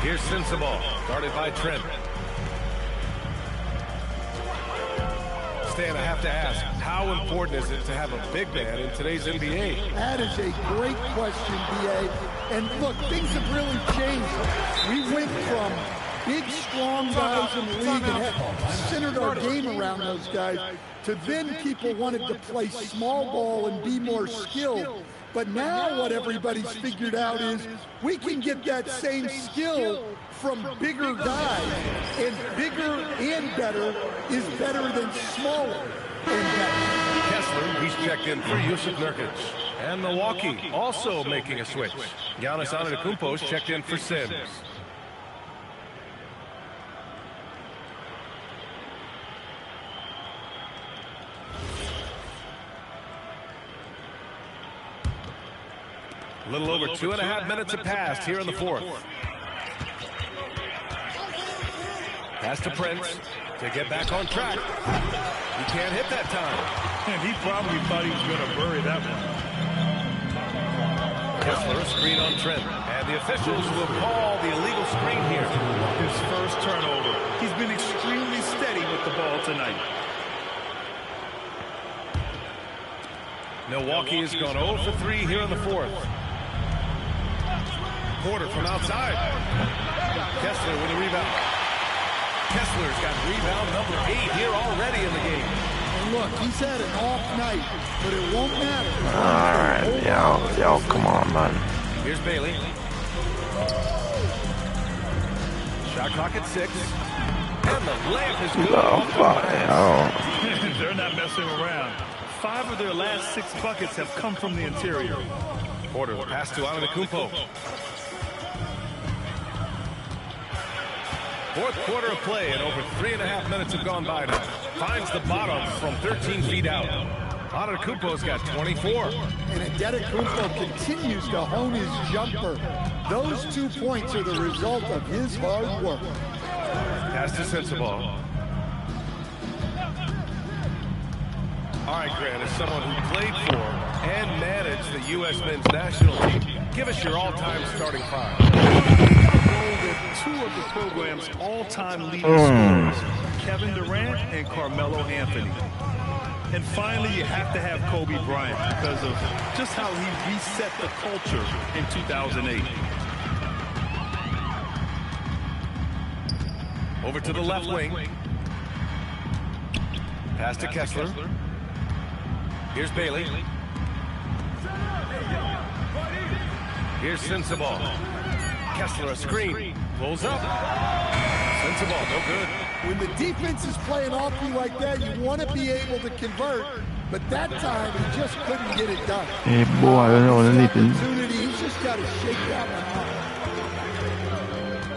Here's Sensabaugh, guarded by Trent. Stan, I have to ask, how important is it to have a big man in today's NBA? That is a great question, B.A. And look, things have really changed. We went from big, strong guys in the league and had centered our game around those guys to then people wanted to play small ball and be more skilled. But now what everybody's figured out is we can get that same skill from bigger guys, and bigger and better is better than smaller and better. Kessler, he's checked in for Yusuf Nurkic. And Milwaukee also making a switch. Giannis Antetokounmpo's checked in for Sims. A little over 2.5 minutes have passed here in the fourth. Pass to Prince to get back on track. He can't hit that time. And he probably thought he was going to bury that one. Kessler, a screen on Trent. And the officials will call the illegal screen here. His first turnover. He's been extremely steady with the ball tonight. Milwaukee has gone 0 for 3 here in the fourth. Porter from outside. Kessler with a rebound. Kessler's got rebound number 8 here already in the game. And look, he's had an off night, but it won't matter. Alright, y'all, come on, man. Here's Bailey. Shot clock at 6. And the layup is good. Oh, they're not messing around. 5 of their last 6 buckets have come from the interior. Porter, the pass to Antetokounmpo. Fourth quarter of play, and over 3.5 minutes have gone by now. Finds the bottom from 13 feet out. Antetokounmpo's got 24. And Antetokounmpo continues to hone his jumper. Those 2 points are the result of his hard work. Pass to Sensabaugh. All right, Grant, as someone who played for and managed the U.S. men's national team, give us your all-time starting 5. With 2 of the program's all-time leading scorers, Kevin Durant and Carmelo Anthony. And finally, you have to have Kobe Bryant because of just how he reset the culture in 2008. Over to the left wing. Pass to Kessler. Here's Bailey. Here's Sensabaugh. Kessler, a screen. Pulls up. Sensabaugh, no good. When the defense is playing off you like that, you want to be able to convert. But that time, he just couldn't get it done. Hey, boy, I don't know anything. He's just got to shake that one off.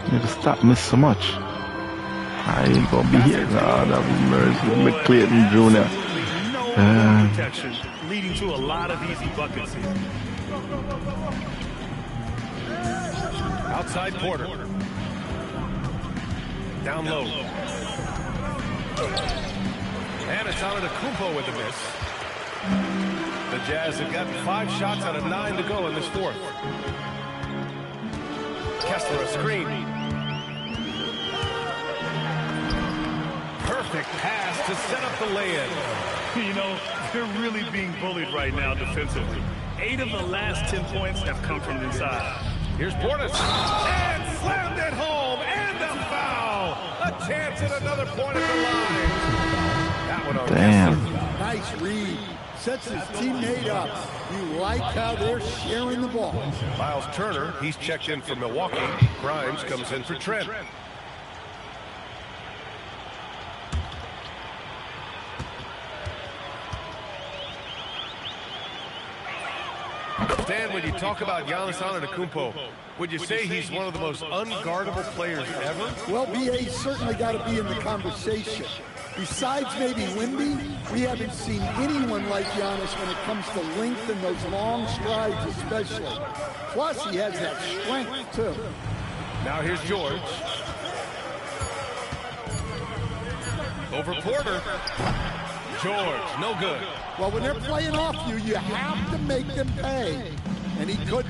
You gotta stop me so much. I ain't gonna be here. Nah, that was Mercy McClayton Jr. No protection, leading to a lot of easy buckets here. Outside Porter. Down low. And it's Antetokounmpo with the miss. The Jazz have gotten 5 shots out of 9 to go in this fourth. Kessler, a screen. Perfect pass to set up the lay-in. You know, they're really being bullied right now defensively. 8 of the last 10 points have come from inside. Here's Portis. And slammed it home. And a foul. A chance at another point at the line. That one on Damn. Nice read. Sets his teammate up. You like how they're sharing the ball. Miles Turner, he's checked in for Milwaukee. Grimes comes in for Trent. Stan, when you talk about Giannis Antetokounmpo, would you say he's one of the most unguardable players ever? Well, BA's certainly got to be in the conversation. Besides maybe Wemby, we haven't seen anyone like Giannis when it comes to length and those long strides especially. Plus, he has that strength, too. Now here's George. Over Porter. George, no good. Well, when they're playing off you, you have to make them pay. And he could.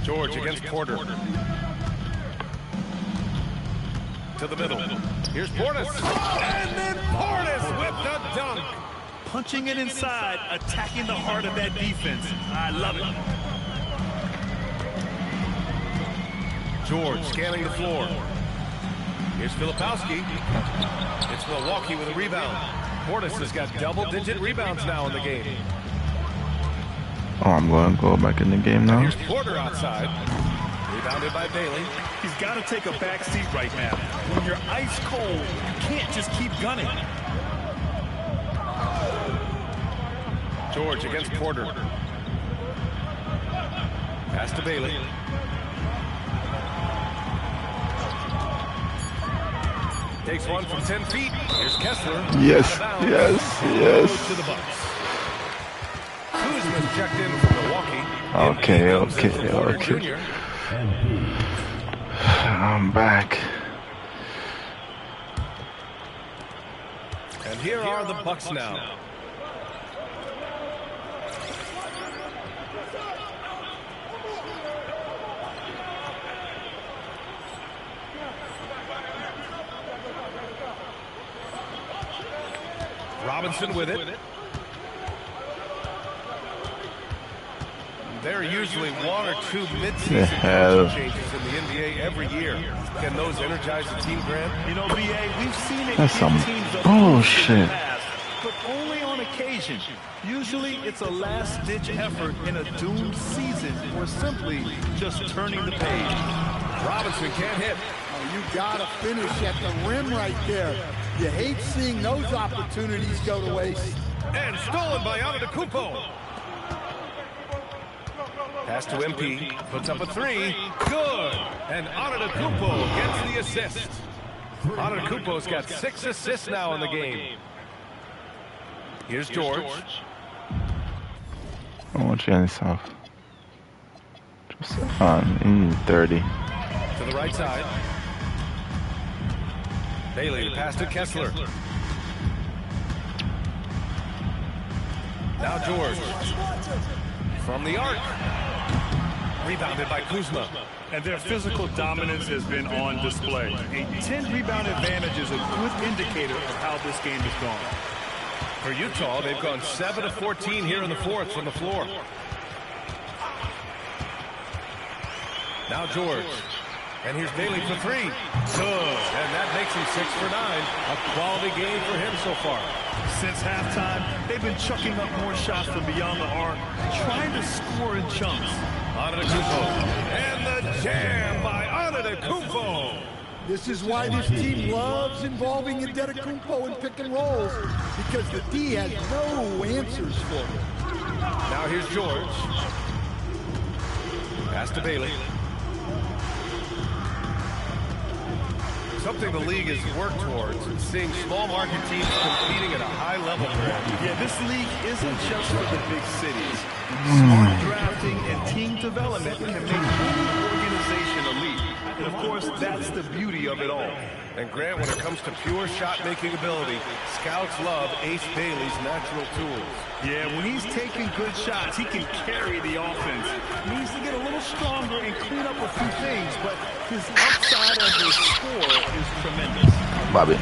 George against Porter. To the middle. Here's Portis. And then Portis with the dunk. Punching it inside, attacking the heart of that defense. I love it. George scanning the floor. Here's Filipowski. It's Milwaukee with a rebound. Portis has got double-digit rebounds now in the game. Oh, I'm going to go back in the game now. Here's Porter outside. Rebounded by Bailey. He's got to take a back seat right now. When you're ice cold, you can't just keep gunning. George against Porter. Pass to Bailey. Takes one from 10 feet. Here's Kessler. Yes, yes, yes. To the Bucks. Kuzma's checked in from Milwaukee. Okay. I'm back. And here are the Bucks now. Robinson with it. There are usually one or two mid-season changes in the NBA every year. Can those energize the team, Grant? You know, BA, we've seen it. That's some bullshit. But only on occasion. Usually it's a last-ditch effort in a doomed season or simply just turning the page. Robinson can't hit. Oh, you got to finish at the rim right there. You hate seeing those opportunities go to waste. And stolen by Antetokounmpo. Pass to MP, puts up a three, good. And Antetokounmpo gets the assist. Antetokounmpo's got 6 assists now in the game. Here's George. I want Giannis off. Just on 30. To the right side. Bailey, the pass to Kessler. Now George. From the arc. Rebounded by Kuzma. And their physical dominance has been on display. A 10-rebound advantage is a good indicator of how this game has gone. For Utah, they've gone 7 of 14 here in the fourth from the floor. Now George. And here's Bailey for three. Good. And that makes him 6 for 9. A quality game for him so far. Since halftime, they've been chucking up more shots from beyond the arc, trying to score in chunks. Antetokounmpo. And the jam by Antetokounmpo. This is why this team loves involving Antetokounmpo in pick and rolls, because the D has no answers for him. Now here's George. Pass to Bailey. Something the league has worked towards, seeing small market teams competing at a high level. Yeah, this league isn't just for the big cities. Smart drafting and team development can make any organization elite. And of course, that's the beauty of it all. And Grant, when it comes to pure shot-making ability, scouts love Ace Bailey's natural tools. Yeah, when he's taking good shots, he can carry the offense. He needs to get a little stronger and clean up a few things, but his upside as a scorer is tremendous. Bobby,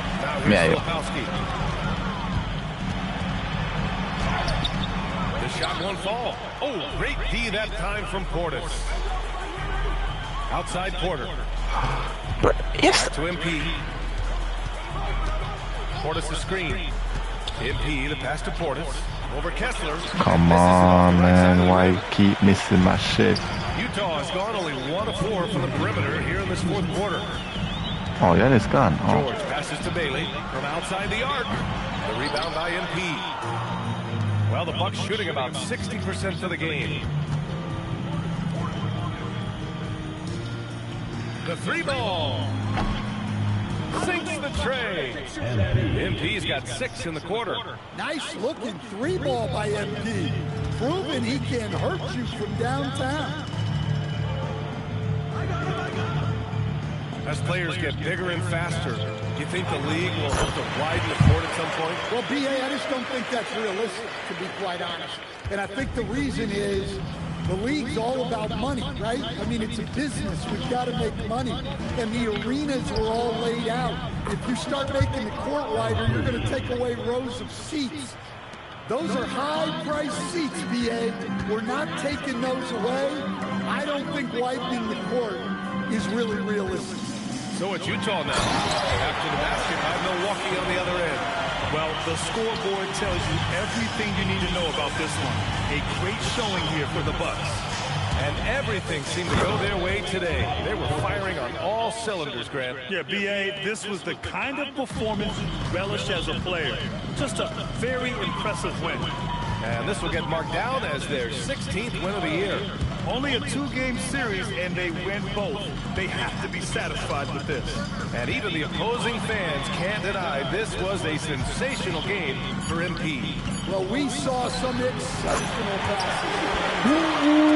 The shot won't fall. Oh, great D that time from Portis. Outside Porter. But yes. To MP. Portis the screen. MP the pass to Portis. Over Kessler. Come on, man. Why you keep missing my shit? Utah has gone only 1 of 4 from the perimeter here in this fourth quarter. Oh, yeah, it's gone. Oh. George passes to Bailey from outside the arc. The rebound by MP. Well, the Bucks shooting about 60% for the game. The 3-ball. Sinks the tray. MP's got 6 in the quarter. Nice looking 3-ball by MP. Proving he can hurt you from downtown. As players get bigger and faster, do you think the league will hope to widen the court at some point? Well, B.A., I just don't think that's realistic, to be quite honest. And I think the reason is the league's all about money, right? I mean, it's a business. We've got to make money. And the arenas were all laid out. If you start making the court wider, you're going to take away rows of seats. Those are high-priced seats, B.A. We're not taking those away. I don't think widening the court is really realistic. So it's Utah now. After the basket by Milwaukee on the other end. Well, the scoreboard tells you everything you need to know about this one. A great showing here for the Bucks. And everything seemed to go their way today. They were firing on all cylinders, Grant. Yeah, B.A., this was the kind of performance you relish as a player. Just a very impressive win. And this will get marked down as their 16th win of the year. Only a 2-game series, and they win both. They have to be satisfied with this. And even the opposing fans can't deny this was a sensational game for MP. Well, we saw some exceptional passes.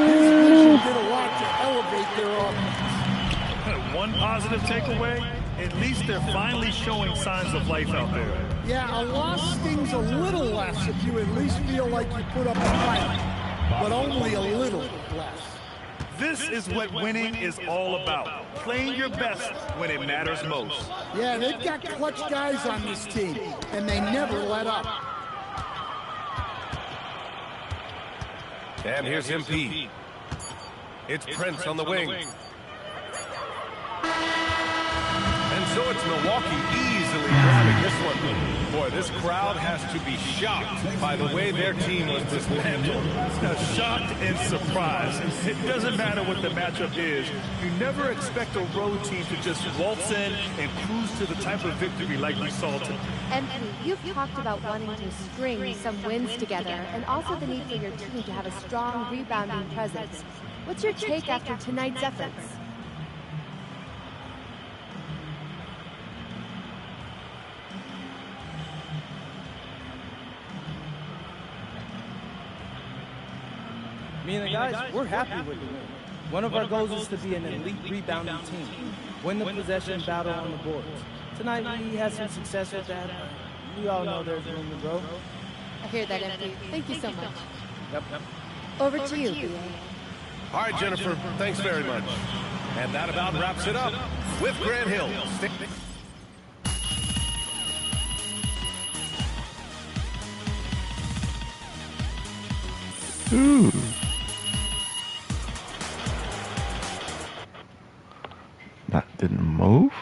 His vision did a lot to elevate their offense. One positive takeaway, at least they're finally showing signs of life out there. Yeah, a loss stings a little less if you at least feel like you put up a fight, but only a little less. This is what winning is all about. Playing your best when it matters most. Yeah, they've got clutch guys on this team, and they never let up. And here's MP. It's Prince on the wing. And so it's Milwaukee easily grabbing this one. Boy, this crowd has to be shocked by the way their team was dismantled. Shocked and surprised. It doesn't matter what the matchup is. You never expect a road team to just waltz in and cruise to the type of victory like we saw today. MP, you've talked about wanting to string some wins together and also the need for your team to have a strong rebounding presence. What's your take after tonight's efforts? Me and the guys, we're happy with the win. One of our goals is to be an elite rebounding team. Win the possession battle on the boards. Tonight we had some success with that. We all know there's room to grow. I hear that, MP. Thank you so much. Yep. Over to you, B.A. All right, Jennifer, thanks very much. And that about wraps it up with Grant Hill. Ooh. That didn't move.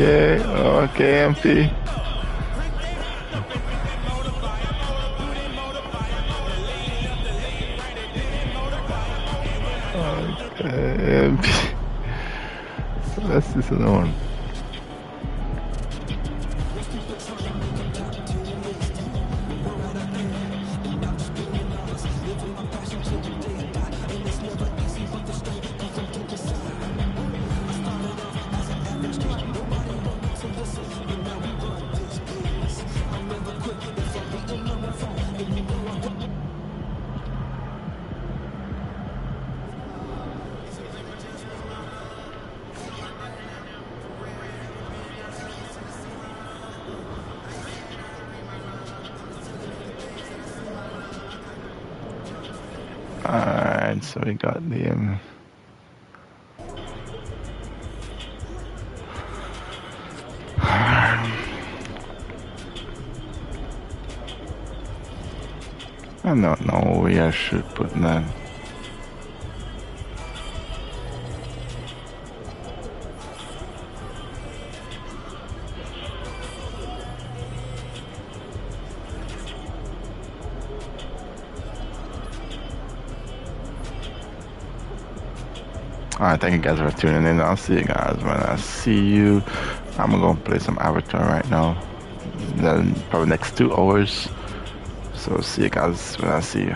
Okay, MP. Okay, MP. So that's this other one. Alright, so we got the I don't know where I should put that. Alright, thank you guys for tuning in. I'll see you guys when I see you. I'm gonna go play some Avatar right now. Then probably next 2 hours. So see you guys when I see you.